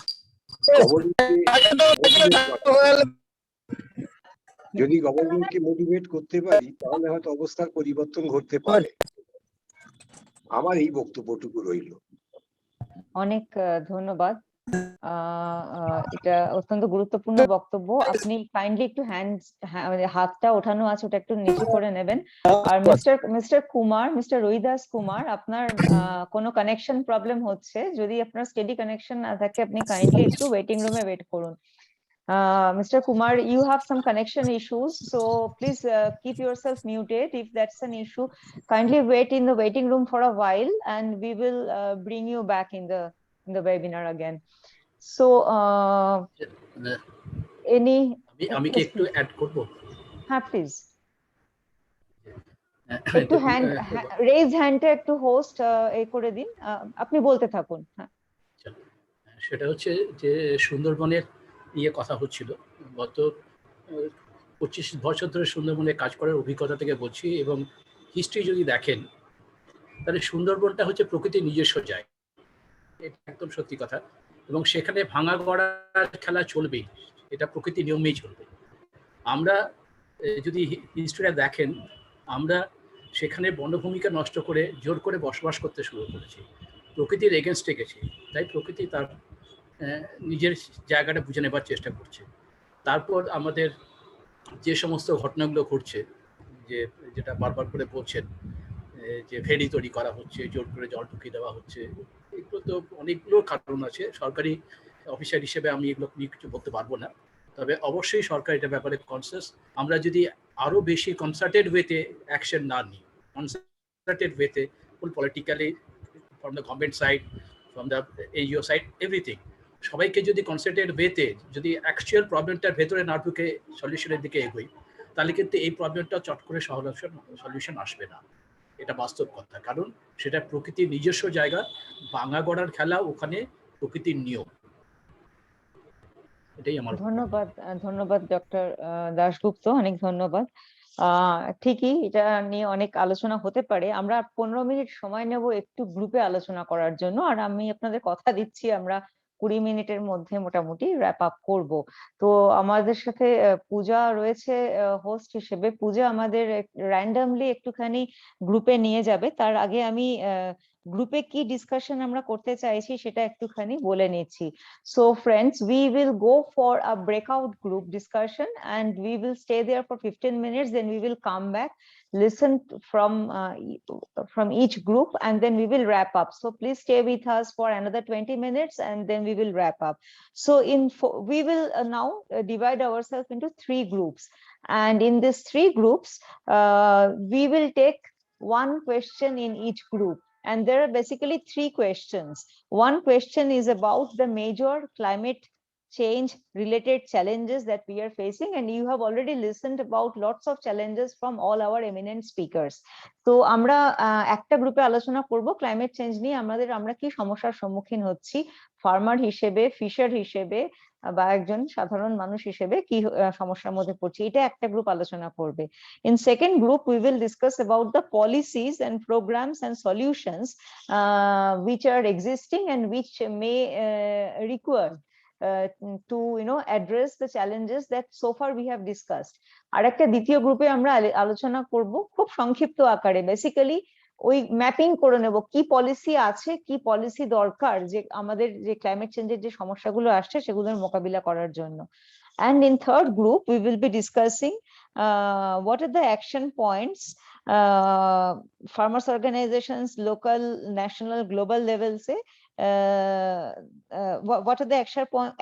S10: যদি গভর্নমেন্টকে মোটিভেট করতে পারি, তাহলে হয়তো অবস্থার পরিবর্তন ঘটতে পারে। আমার এই বক্তব্যটুকু রইল।
S2: অনেক ধন্যবাদ। এটা অত্যন্ত গুরুত্বপূর্ণ বক্তব্য। আপনি কাইন্ডলি একটু হাতটা ওঠানো আছে, ওটা একটু নিচু করে নেবেন। আর মিস্টার রোহিদাস কুমার, আপনার কোনো কানেকশন প্রবলেম হচ্ছে, যদি আপনার স্টেডি কানেকশন না থাকে আপনি কাইন্ডলি একটু ওয়েটিং রুমে ওয়েট করুন। Mr. Kumar, you have some connection issues, so please keep yourself muted. If that's an issue, kindly wait in the waiting room for a while, and we will bring you back in the webinar again. So,
S9: আমি কি একটু add করব?
S2: হ্যাঁ, please একটু raise হ্যান্ডটা একটু host এই করে দিন, আপনি বলতে থাকুন। হ্যাঁ,
S9: সেটা হচ্ছে যে সুন্দরবনের কথা হচ্ছিল। গত 25 বছর ধরে সুন্দরবনে কাজ করার অভিজ্ঞতা থেকে বলছি, এবং হিস্ট্রি যদি দেখেন তাহলে সুন্দরবনটা হচ্ছে প্রকৃতির নিজস্ব জায়গা, এটা একদম সত্যি কথা। এবং সেখানে ভাঙা গড়ার খেলা চলবেই, এটা প্রকৃতির নিয়মেই চলবে। আমরা যদি হিস্ট্রিটা দেখেন, আমরা সেখানে বনভূমিকা নষ্ট করে জোর করে বসবাস করতে শুরু করেছি, প্রকৃতির এগেনস্টে গেছি। তাই প্রকৃতি তার নিজের জায়গাটা বুঝে নেবার চেষ্টা করছে। তারপর আমাদের যে সমস্ত ঘটনাগুলো ঘটছে, যেটা বারবার করে বলছেন, যে ফেরি তৈরি করা হচ্ছে, জোর করে জল ঢুকিয়ে দেওয়া হচ্ছে, এগুলো তো অনেকগুলো কারণ আছে। সরকারি অফিসার হিসেবে আমি এগুলো নিয়ে কিছু বলতে পারবো না, তবে অবশ্যই সরকার এটা ব্যাপারে কনসিয়াস। আমরা যদি আরো বেশি কনসার্টেড ওয়েতে অ্যাকশন না নিই, কনসার্টেড ওয়েতে full politically, from the government side, from the NGO side, everything, সবাইকে যদি কনসার্টেড ওয়েতে যদি অ্যাকচুয়াল প্রবলেমটার ভেতরে না ঢুকে সলিউশনের দিকে এগোই, তাহলে কিন্তু এই প্রবলেমটা চট করে সলিউশন আসবে না। এটা বাস্তব কথা, কারণ সেটা প্রকৃতির নিজস্ব জায়গা, ভাঙা গড়ার খেলা ওখানে প্রকৃতির নিয়ম। এটাই আমার
S2: ধন্যবাদ ডক্টর দাশগুপ্ত, অনেক ধন্যবাদ। ঠিকই, এটা নিয়ে অনেক আলোচনা হতে পারে। আমরা 15 মিনিট সময় নেব একটু গ্রুপে আলোচনা করার জন্য, আর আমি আপনাদের কথা দিচ্ছি আমরা 20 মিনিটের মধ্যে মোটামুটি র্যাপ আপ করব। তো আমাদের সাথে পূজা রয়েছে হোস্ট হিসেবে। পূজা আমাদের র্যান্ডমলি একটুখানি গ্রুপে নিয়ে যাবে। তার আগে আমি গ্রুপে কি ডিসকাশন আমরা করতে চাইছি সেটা একটুখানি বলে নিচ্ছি। So friends, we will go for a breakout group discussion and we will stay there for 15 minutes, then we will come back, listen from each group, and then we will wrap up. So please stay with us for another 20 minutes and then we will wrap up. So we will now divide ourselves into 3 groups, and in these 3 groups we will take one question in each group, and there are basically 3 questions. One question is about the major climate change related challenges that we are facing, and you have already listened about lots of challenges from all our eminent speakers. তো আমরা একটা গ্রুপে আলোচনা করব climate change নিয়ে আমরা কি সমস্যার সম্মুখীন হচ্ছি ফার্মার হিসেবে, ফিশার হিসেবে, বা একজন সাধারণ মানুষ হিসেবে কি সমস্যার মধ্যে পড়ছি, এটা একটা গ্রুপ আলোচনা করবে। In second group, we will discuss about the policies and programs and solutions which are existing and which may require to address the challenges that so far we have discussed. আর একটা দ্বিতীয় গ্রুপে আমরা আলোচনা করব খুব সংক্ষিপ্ত আকারে, বেসিক্যালি ওই ম্যাপিং করে নেব কি পলিসি আছে, কি পলিসি দরকার যে আমাদের যে ক্লাইমেট চেঞ্জের যে সমস্যাগুলো আসছে সেগুলোর মোকাবিলা করার জন্য। And in third group, we will be discussing what are the action points farmers organizations, local, national, global levels, what are the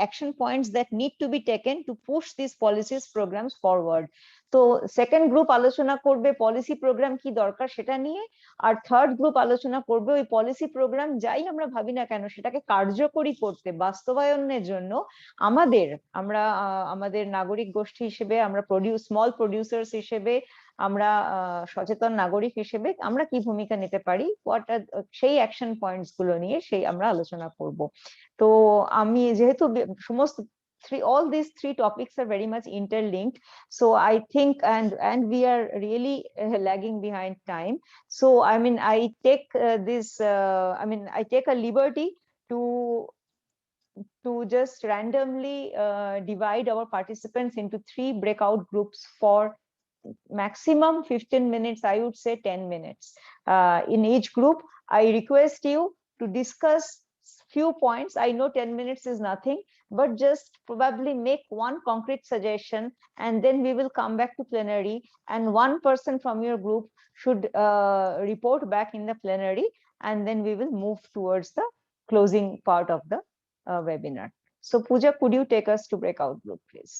S2: action points that need to be taken to push these policies programs forward. তো second group আলোচনা করবে policy programme কি দরকার সেটা নিয়ে, আর third group আলোচনা করবে ওই পলিসি প্রোগ্রাম যাই আমরা ভাবি না কেন সেটাকে কার্যকরী করতে, বাস্তবায়নের জন্য আমাদের নাগরিক গোষ্ঠী হিসেবে, আমরা স্মল প্রডিউসার্স হিসেবে, আমরা সচেতন নাগরিক হিসেবে আমরা কি ভূমিকা নিতে পারি, সেই অ্যাকশন পয়েন্টস গুলো নিয়ে আমরা আলোচনা করব। তো আমি যেহেতু সমস্ত all these 3 topics are very much interlinked, so I think and we are really lagging behind time, so I mean I take I take a liberty to just randomly divide our participants into 3 breakout groups for maximum 15 minutes, I would say 10 minutes. In each group, I request you to discuss few points. I know 10 minutes is nothing, but just probably make one concrete suggestion, and then we will come back to plenary, and one person from your group should report back in the plenary, and then we will move towards the closing part of the webinar. So Pooja, could you take us to breakout group, please?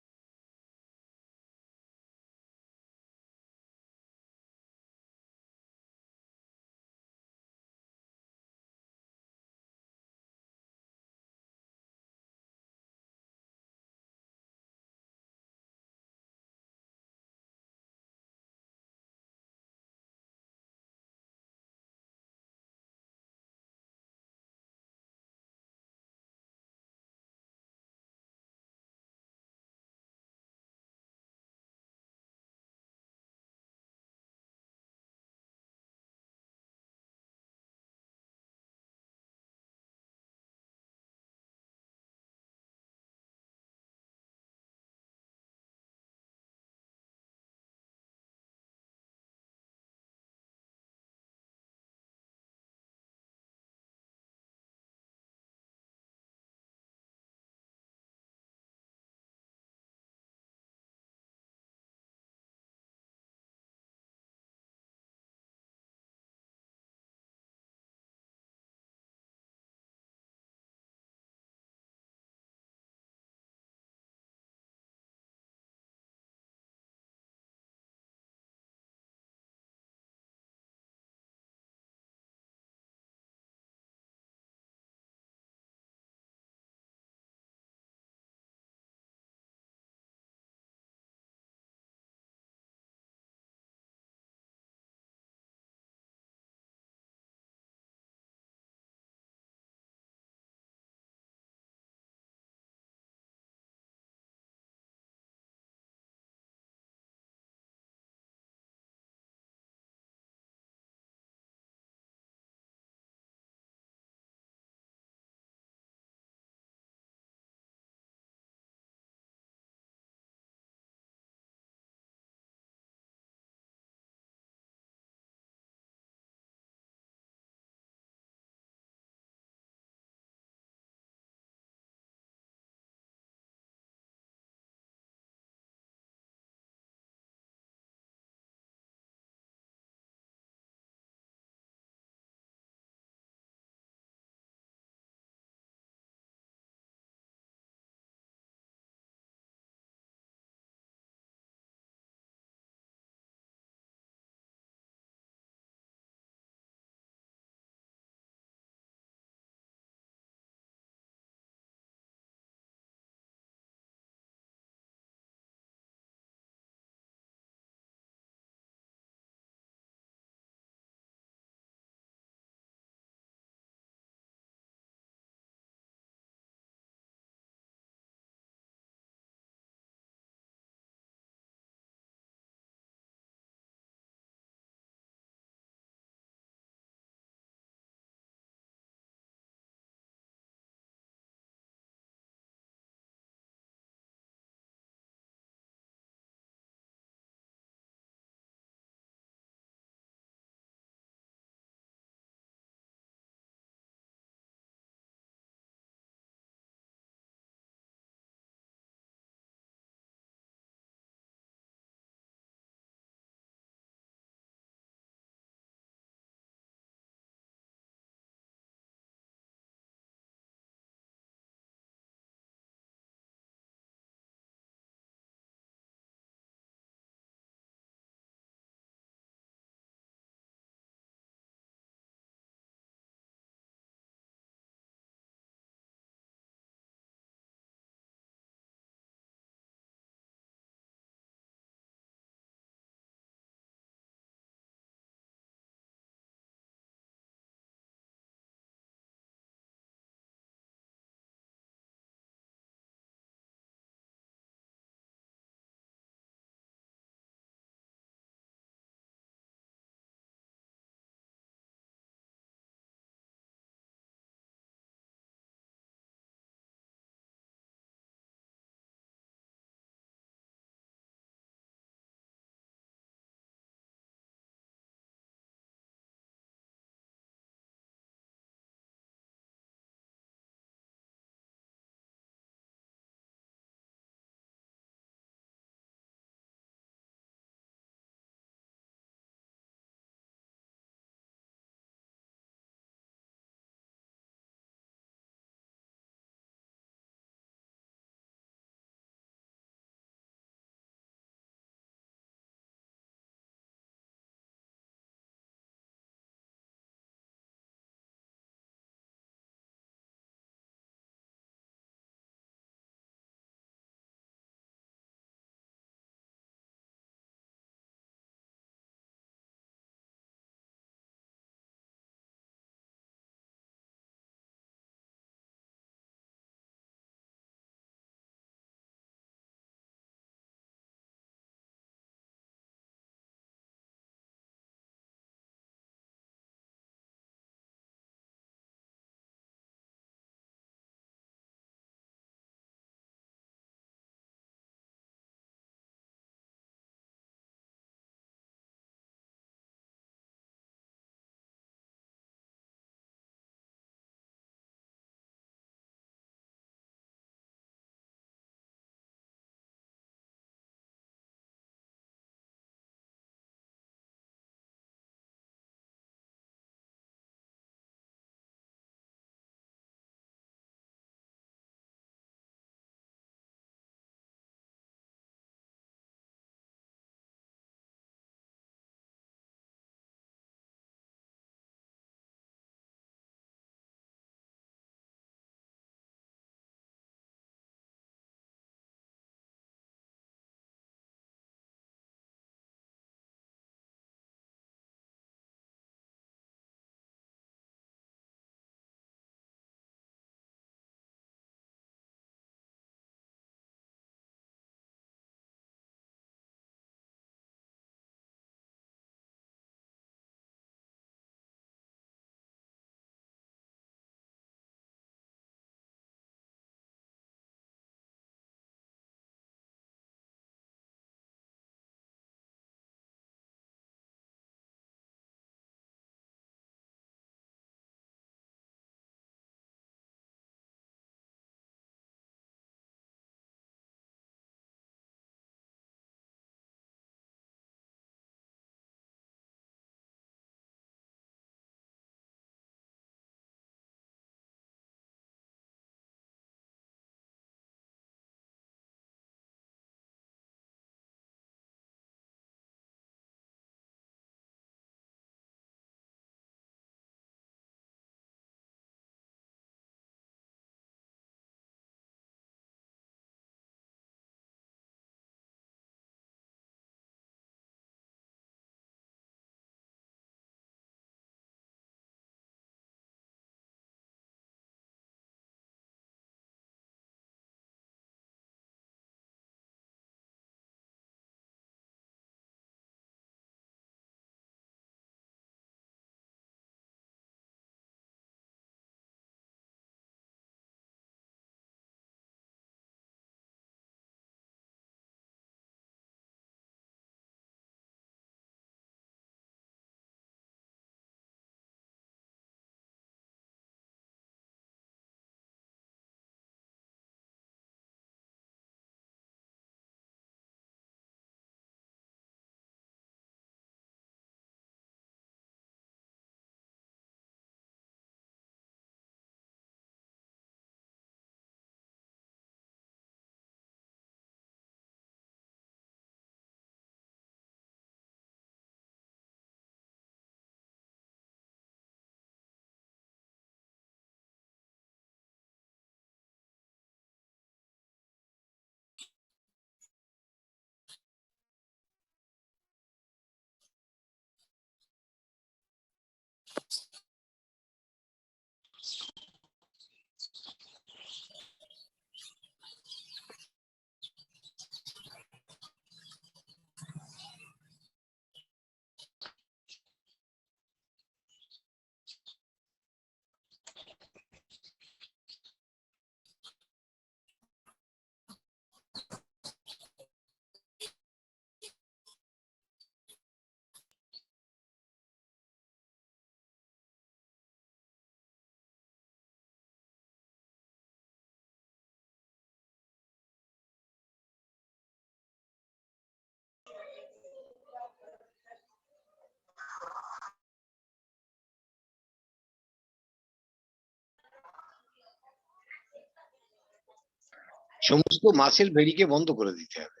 S10: সমস্ত মাছের ভেড়িকে বন্ধ করে দিতে হবে,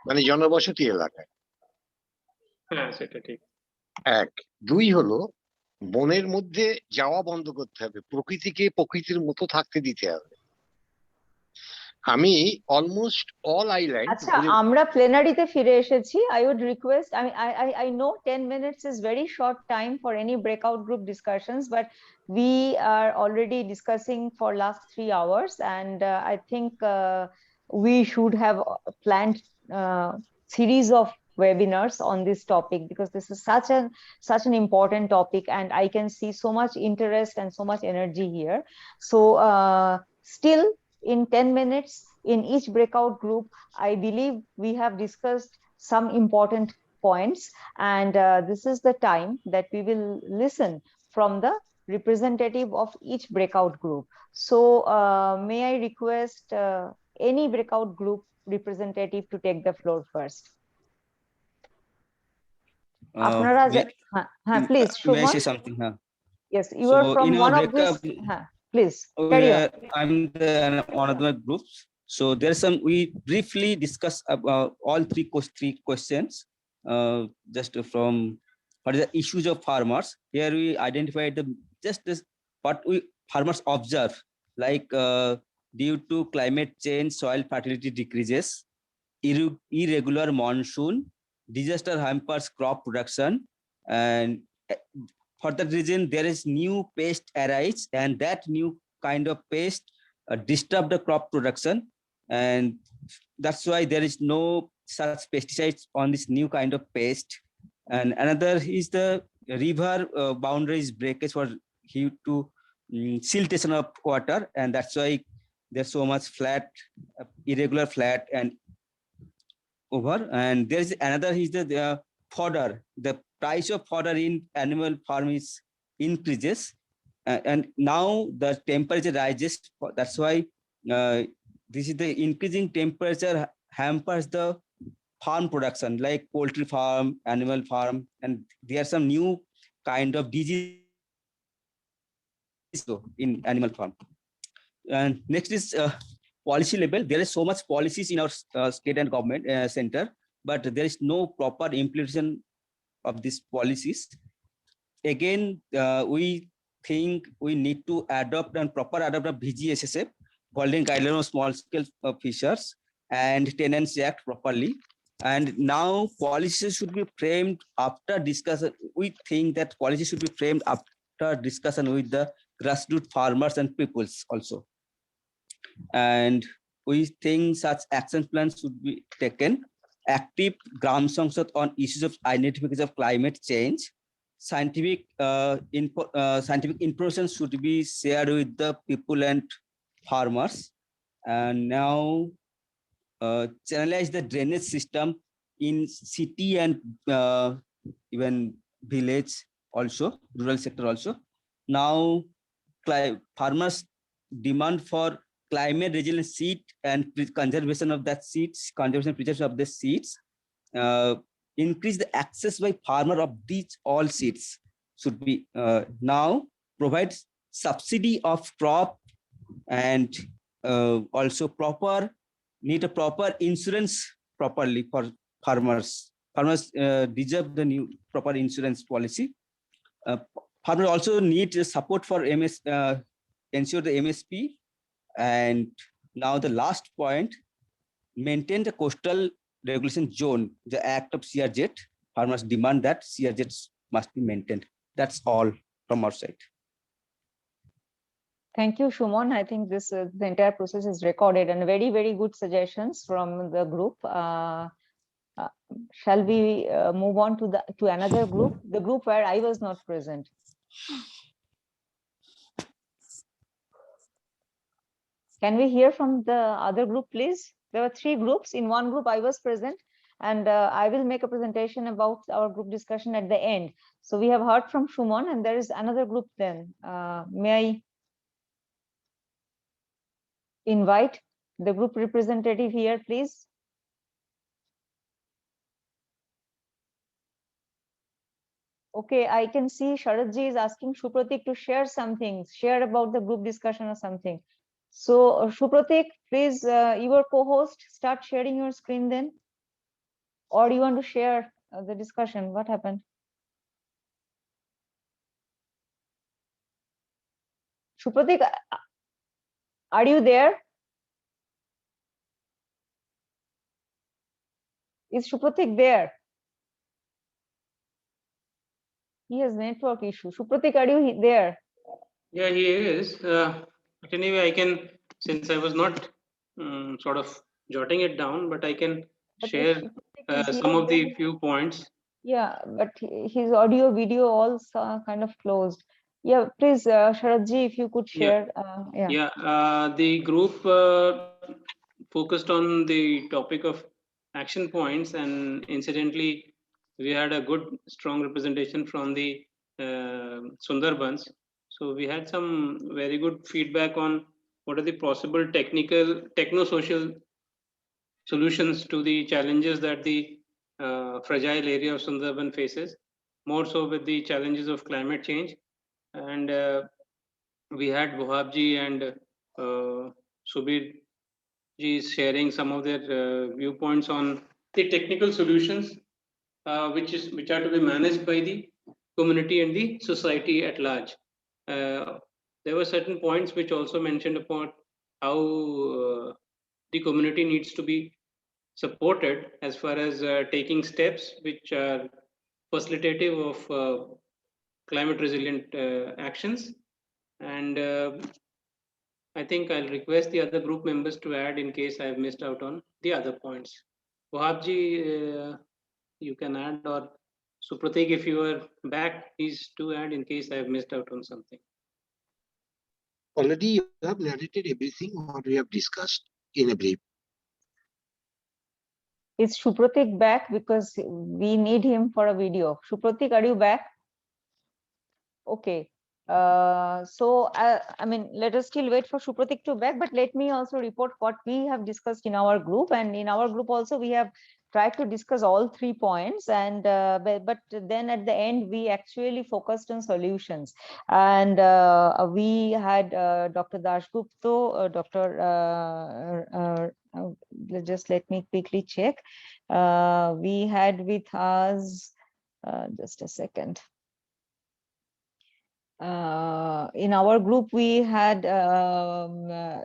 S10: মানে জনবসতি এলাকায়।
S8: হ্যাঁ, সেটা ঠিক।
S10: এক। দুই হলো বনের মধ্যে যাওয়া বন্ধ করতে হবে, প্রকৃতিকে প্রকৃতির মতো থাকতে দিতে হবে। আমি অলমোস্ট অল আইল্যান্ড
S2: আচ্ছা, আমরা প্লেনারিতে ফিরে এসেছি। I would request, I know 10 minutes is very short time for any breakout group discussions, but we are already discussing for last 3 hours, and I think we should have planned series of webinars on this topic, because this is such an important topic, and I can see so much interest and so much energy here. So still in 10 minutes in each breakout group, I believe we have discussed some important points, and this is the time that we will listen from the representative of each breakout group. So may I request any breakout group representative to take the floor first? আপনারা হ্যাঁ, please,
S3: May I say
S2: Shuman.
S3: something?
S2: Yes, you
S3: So
S2: are from
S3: in our
S2: one of this.
S3: breakup,
S2: Please carry on.
S3: I'm one of the groups. So there's some, we briefly discuss about all three questions, just from what is the issues of farmers. Here we identified the just this what we farmers observe, like due to climate change, soil fertility decreases, irregular monsoon, disaster hampers crop production, and for that reason there is new pest arise, and that new kind of pest disturb the crop production, and that's why there is no such pesticides on this new kind of pest. And another is the river boundaries breakage for due to siltation of water, and that's why there's so much flat, irregular flat and over. And there is another is the fodder. The price of fodder in animal farm is increases, and now the temperature rises. That's why this is the increasing temperature hampers the farm production, like poultry farm, animal farm, and there are some new kind of disease in animal farm. And next is policy level. There is so much policies in our state and government center, but there is no proper implementation of these policies. Again, we think we need to adopt and proper adopt a VGSSF, Golden Guideline of Small Scale Fishers, and Tenancy Act properly. And now policies should be framed after discussion. We think that policy should be framed after discussion with the grassroots farmers and peoples also. And we think such action plans should be taken. Active Gram Sangsad on issues of identification of climate change. Scientific information should be shared with the people and farmers. And now channelize the drainage system in city and even village also, rural sector also. Now farmers demand for climate resilient seed and conservation of that seeds, conservation preservation of the seeds. Increase the access by farmer of these all seeds should be now provides subsidy of crop, and also need a proper insurance properly for farmers. Farmers deserve the new proper insurance policy. Farmers also need support for ensure the MSP. And now the last point, maintain the coastal regulation zone, the act of CRZ. Farmers demand that CRZ must be maintained. That's all from our side.
S2: Thank you, Shumon. I think this the entire process is recorded, and very, very good suggestions from the group. Shall we move on to another group, the group where I was not present? Can we hear from the other group, please? There were 3 groups. In one group, I was present, and I will make a presentation about our group discussion at the end. So we have heard from Shumon, and there is another group then. May I invite the group representative here, please? Okay, I can see Sharadji is asking Shupratik to share something, share about the group discussion or something. So Shupratik, please, your co-host, start sharing your screen then. Or you want to share the discussion? What happened? Shupratik, are you there? Is Shupratik there? He has network issue. Shupratik, are you there?
S8: Yeah, he is. But anyway, I can, since I was not sort of jotting it down, but I can share some of the few points.
S2: Yeah, but his audio, video, all kind of closed. Yeah, please, Sharadji, if you could share.
S8: The group focused on the topic of action points, and incidentally, we had a good, strong representation from the Sundarbans. So we had some very good feedback on what are the possible techno-social solutions to the challenges that the fragile area of Sundarban faces, more so with the challenges of climate change. And we had Bohabji and Subir ji sharing some of their viewpoints on the technical solutions which are to be managed by the community and the society at large. There were certain points which also mentioned about how the community needs to be supported as far as taking steps which are facilitative of climate resilient actions. And I think I'll request the other group members to add in case I've missed out on the other points. Wahabji, you can add, or Supratik, if you are back, please do add in case I've missed out on something.
S10: Already you have narrated everything what we have discussed in a brief.
S2: Is Supratik back? Because we need him for a video. Supratik, are you back? Okay. I mean, let us still wait for Supratik to back, but let me also report what we have discussed in our group. And in our group also, we have tried to discuss all 3 points, and but then at the end we actually focused on solutions. And we had Dr. Dashgupta, just let me quickly check. We had with us, just a second. In our group, we had Dr.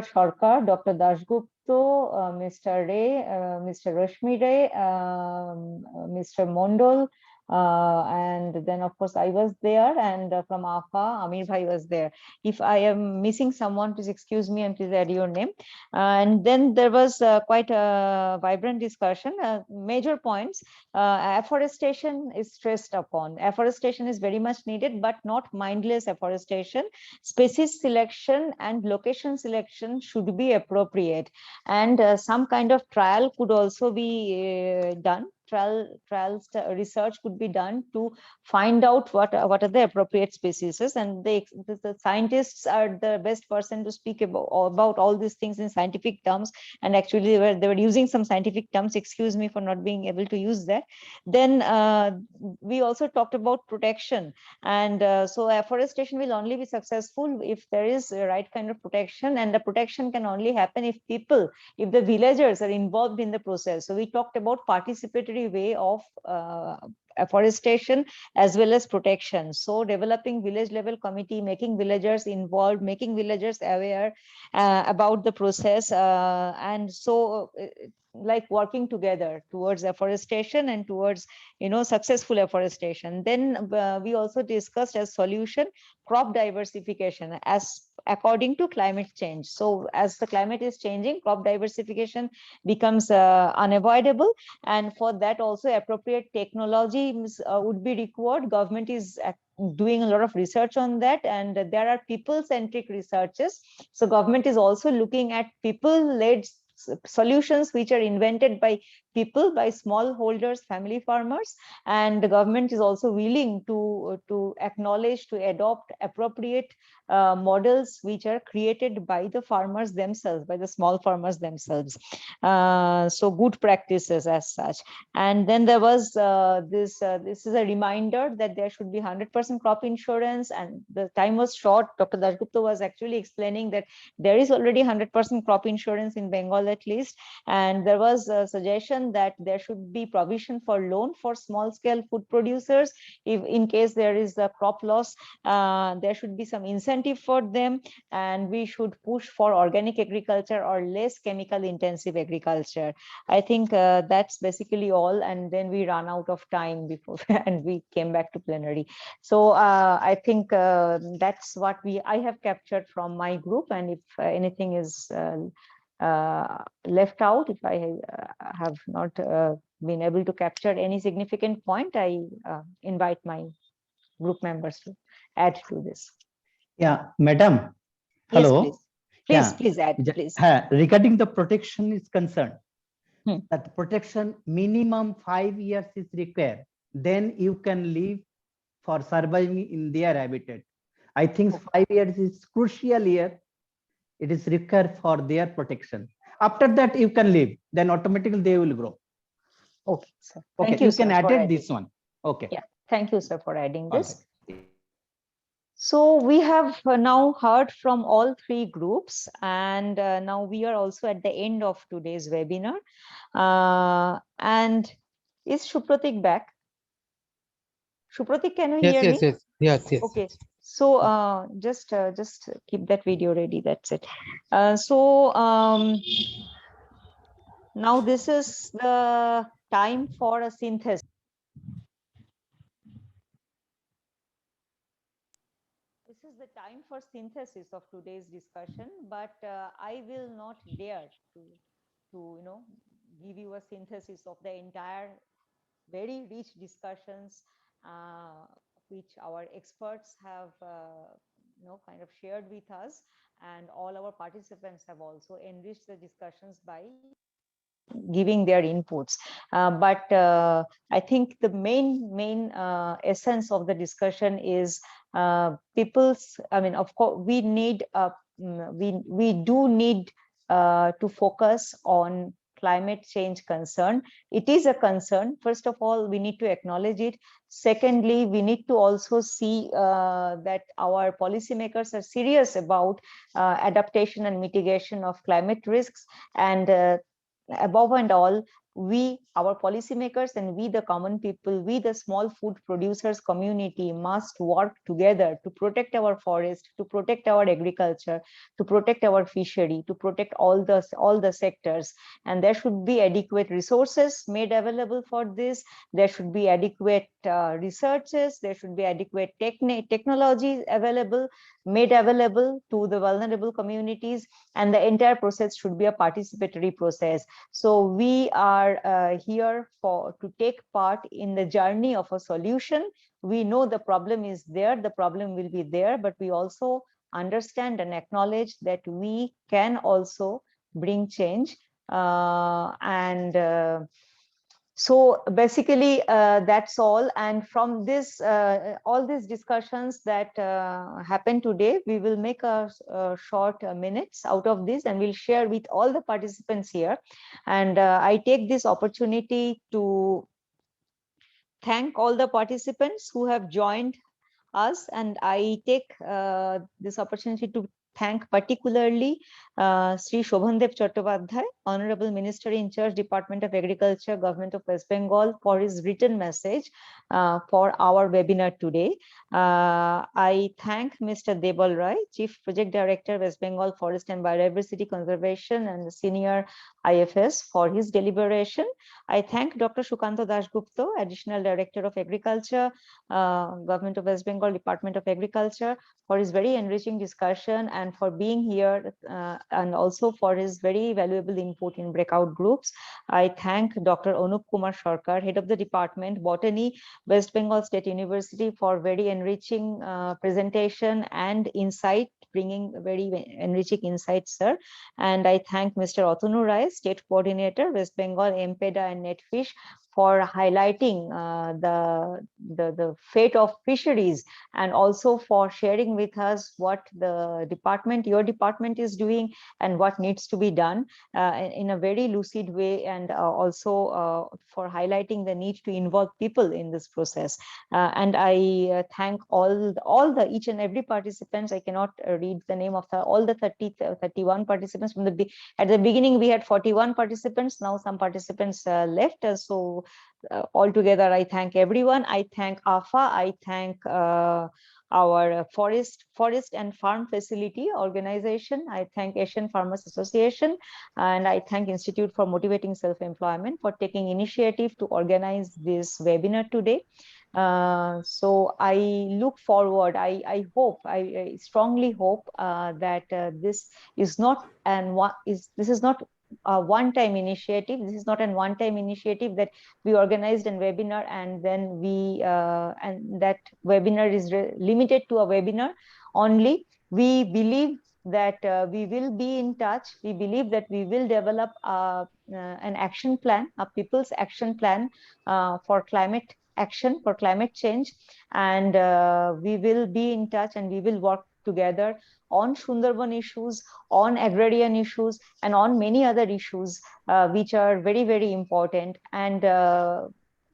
S2: Sarkar, Dr. Dashgupta, Mr. Ray, Mr. Rashmi Ray, Mr. Mondol, and then of course I was there, and from AFA, Amir Bhai was there. If I am missing someone, please excuse me and please add your name. And then there was quite a vibrant discussion. Major points, afforestation is stressed upon. Afforestation is very much needed, but not mindless afforestation. Species selection and location selection should be appropriate, and some kind of trial could also be done. Trials research could be done to find out what are the appropriate species, and the scientists are the best person to speak about all these things in scientific terms. And actually they were using some scientific terms, excuse me for not being able to use that. Then we also talked about protection, and so afforestation will only be successful if there is a right kind of protection, and the protection can only happen if the villagers are involved in the process. So we talked about participatory complementary way of afforestation as well as protection. So developing village level committee, making villagers involved, making villagers aware about the process, and so like working together towards afforestation and towards successful afforestation. Then we also discussed as solution crop diversification as according to climate change. So as the climate is changing, crop diversification becomes unavoidable, and for that also appropriate technology would be required. Government is doing a lot of research on that, and there are people-centric researches. So government is also looking at people-led solutions which are invented by people, by smallholders, family farmers, and the government is also willing to acknowledge, to adopt appropriate models which are created by the farmers themselves, by the small farmers themselves. So good practices as such. And then there was this is a reminder that there should be 100% crop insurance, and the time was short. Dr. Dasgupta was actually explaining that there is already 100% crop insurance in Bengal at least, and there was a suggestion that there should be provision for loan for small scale food producers. If in case there is a crop loss, there should be some incentive for them, and we should push for organic agriculture or less chemical intensive agriculture. I think that's basically all, and then we ran out of time before and we came back to plenary. So I think that's what I have captured from my group, and if anything is left out, if I have not been able to capture any significant point, I invite my group members to add to this.
S1: Yeah, madam.
S2: Yes,
S1: Hello.
S2: please.
S1: Yeah.
S2: Please add, please.
S1: Regarding the protection is concerned,
S2: Hmm.
S1: that protection minimum 5 years is required. Then you can live for surviving in their habitat. I think 5 years is crucial year. It is required for their protection. After that, you can live. Then automatically they will grow.
S2: Okay, sir.
S1: Okay,
S2: Thank
S1: you
S2: sir,
S1: can
S2: for
S1: add
S2: adding.
S1: this one. Okay.
S2: Yeah, thank you, sir, for adding
S1: All
S2: this.
S1: right.
S2: So we have now heard from all three groups, and now we are also at the end of today's webinar. And is Shupratik back? Shupratik, can you hear me?
S5: Yes.
S2: Okay. So just keep that video ready. That's it. Now this is the time for a synthesis. This is the time for synthesis of today's discussion, but I will not dare to give you a synthesis of the entire very rich discussions which our experts have kind of shared with us, and all our participants have also enriched the discussions by giving their inputs. But I think the main essence of the discussion is of course, we need we do need to focus on climate change concern. It is a concern. First of all, we need to acknowledge it. Secondly, we need to also see that our policymakers are serious about adaptation and mitigation of climate risks, and above and all, we, our policymakers, and we, the common people, we, the small food producers community, must work together to protect our forest, to protect our agriculture, to protect our fishery, to protect all the sectors. And there should be adequate resources made available for this. There should be adequate researches. There should be adequate technologies made available to the vulnerable communities, and the entire process should be a participatory process. So we are here to take part in the journey of a solution. We know the problem is there, the problem will be there, but we also understand and acknowledge that we can also bring change. So basically, that's all. And from this, all these discussions that happen today, we will make a short minutes out of this, and we'll share with all the participants here. And I take this opportunity to thank all the participants who have joined us, and I take this opportunity to thank particularly Sri Shobhandev Chattopadhyay, Honorable Minister in Charge, Department of Agriculture, Government of West Bengal, for his written message for our webinar today. I thank Mr. Debal Rai, Chief Project Director, West Bengal Forest and Biodiversity Conservation and Senior IFS, for his deliberation. I thank Dr. Sukanta Dasgupta, Additional Director of Agriculture, Government of West Bengal, Department of Agriculture, for his very enriching discussion and for being here, and also for his very valuable input in breakout groups. I thank Dr. Anup Kumar Sarkar, Head of the Department, Botany, West Bengal State University, for very enriching presentation and insight, bringing very enriching insights, sir. And I thank Mr. Atanu Rai, State Coordinator, West Bengal, MPEDA and Netfish, for highlighting the fate of fisheries, and also for sharing with us what the department, your department, is doing and what needs to be done in a very lucid way, and also for highlighting the need to involve people in this process. And I thank all the each and every participants. I cannot read the name of all the 31 participants. From at the beginning we had 41 participants. Now some participants left. So altogether, I thank everyone. I thank AFA. I thank our forest and farm facility organization. I thank Asian Farmers Association, and I thank Institute for Motivating Self-Employment for taking initiative to organize this webinar today. So I look forward. I hope, I strongly hope that this is not a one-time initiative. This is not a one-time initiative that we organized a webinar and then and that webinar is limited to a webinar only. We believe that we will be in touch. We believe that we will develop an action plan, a people's action plan for climate action, for climate change, and we will be in touch and we will work together on Sundarban issues, on agrarian issues, and on many other issues which are very, very important. And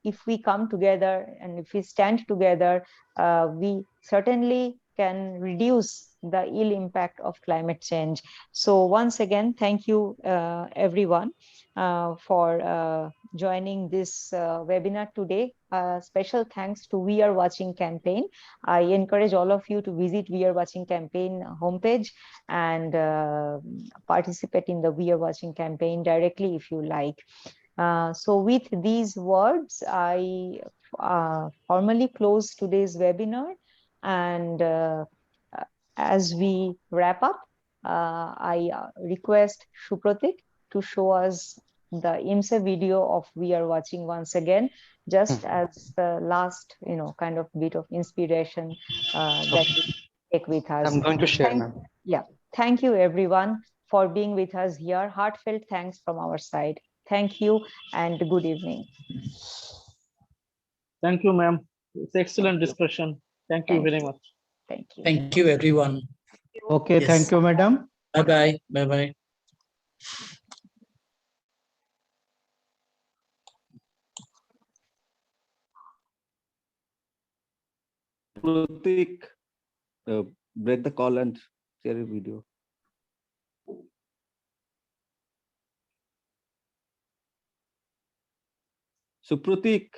S2: if we come together and if we stand together, we certainly can reduce the ill impact of climate change. So once again, thank you everyone for joining this webinar today. Special thanks to We Are Watching campaign. I encourage all of you to visit We Are Watching campaign homepage and participate in the We Are Watching campaign directly if you like. So with these words, I formally close today's webinar. And as we wrap up, I request Supratik to show us the IMSE video of We Are Watching once again, just as the last, kind of bit of inspiration that we take with us.
S5: I'm going to share now.
S2: Yeah, thank you everyone for being with us here. Heartfelt thanks from our side. Thank you and good evening.
S4: Thank you, ma'am. It's excellent discussion. Thank you very much.
S2: Thank you.
S9: Thank you, everyone.
S1: Okay,
S9: Yes.
S1: thank you, madam.
S9: Bye-bye. Bye-bye.
S3: Pratik, break the call and share a video. So Pratik.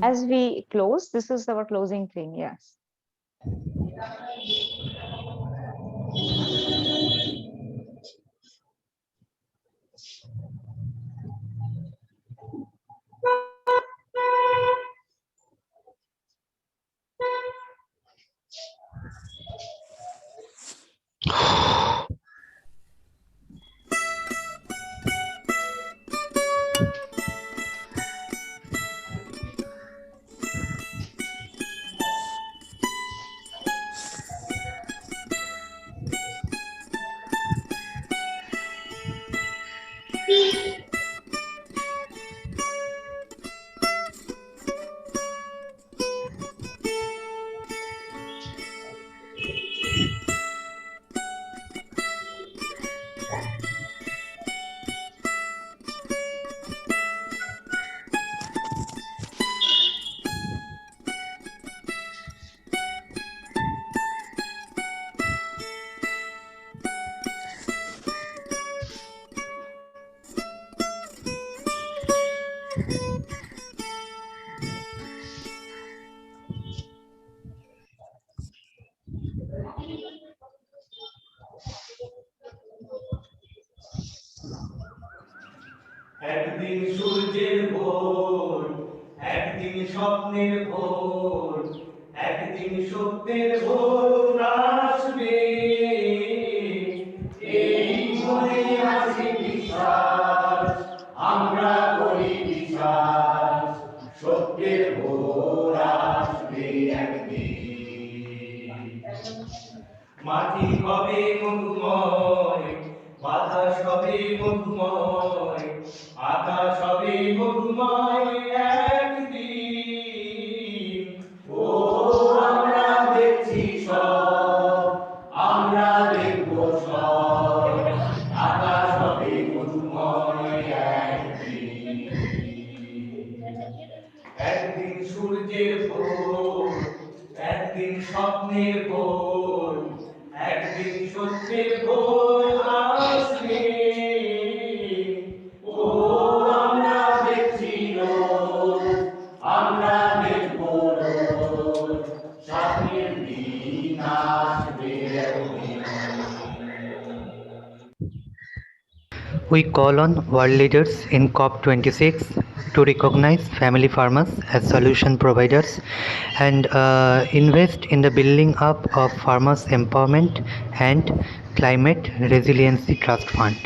S2: As we close, this is our closing thing, yes.
S6: একদিন সূর্যের ভোর, একদিন স্বপ্নের ভোর, একদিন সত্যের ভোর আসবে। এই মনে আছে বিশ্বাস, আমরা করি বিশ্বাস, সত্যের ভোর আসবে একদিন। মাটি হবে মধুময়, বাতাস হবে মধুময়, আকাশ হবে মধুময় একদিন। ও আমরা দেখছি সব, আমরা দেখব সব, আকাশ হবে মধুময় একদিন। একদিন সূর্যের ভোর, একদিন স্বপ্নের ভোর, একদিন সত্যের ভোর আসবে। ও আমরা দেখছি রোজ, আমরা দেখব রোজ, স্বপ্নের দিন আসবে একদিন।
S5: We call on world leaders in COP26 to recognize family farmers as solution providers and invest in the building up of farmers' empowerment and climate resiliency trust fund.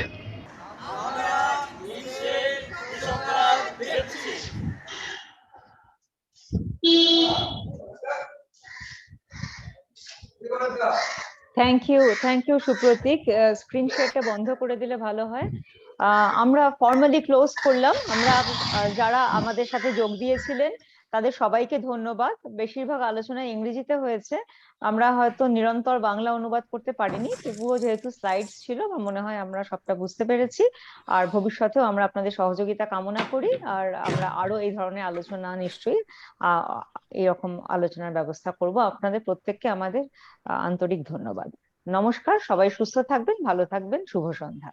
S2: Thank you Supratik. Screen শেয়ারটা বন্ধ করে দিলে ভালো হয়। আমরা formally close করলাম। আমরা যারা আমাদের সাথে যোগ দিয়েছিলেন তাদের সবাইকে ধন্যবাদ। বেশিরভাগ আলোচনা ইংরেজিতে হয়েছে, আমরা হয়তো নিরন্তর বাংলা অনুবাদ করতে পারিনি, তবুও যেহেতু স্লাইডস ছিল আমার মনে হয় আমরা সবটা বুঝতে পেরেছি। আর ভবিষ্যতেও আমরা আপনাদের সহযোগিতা কামনা করি, আর আমরা আরো এই ধরনের আলোচনা নিশ্চয়ই এরকম আলোচনার ব্যবস্থা করব। আপনাদের প্রত্যেককে আমাদের আন্তরিক ধন্যবাদ। নমস্কার, সবাই সুস্থ থাকবেন, ভালো থাকবেন, শুভ সন্ধ্যা।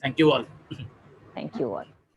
S9: Thank you all.
S2: Thank you all.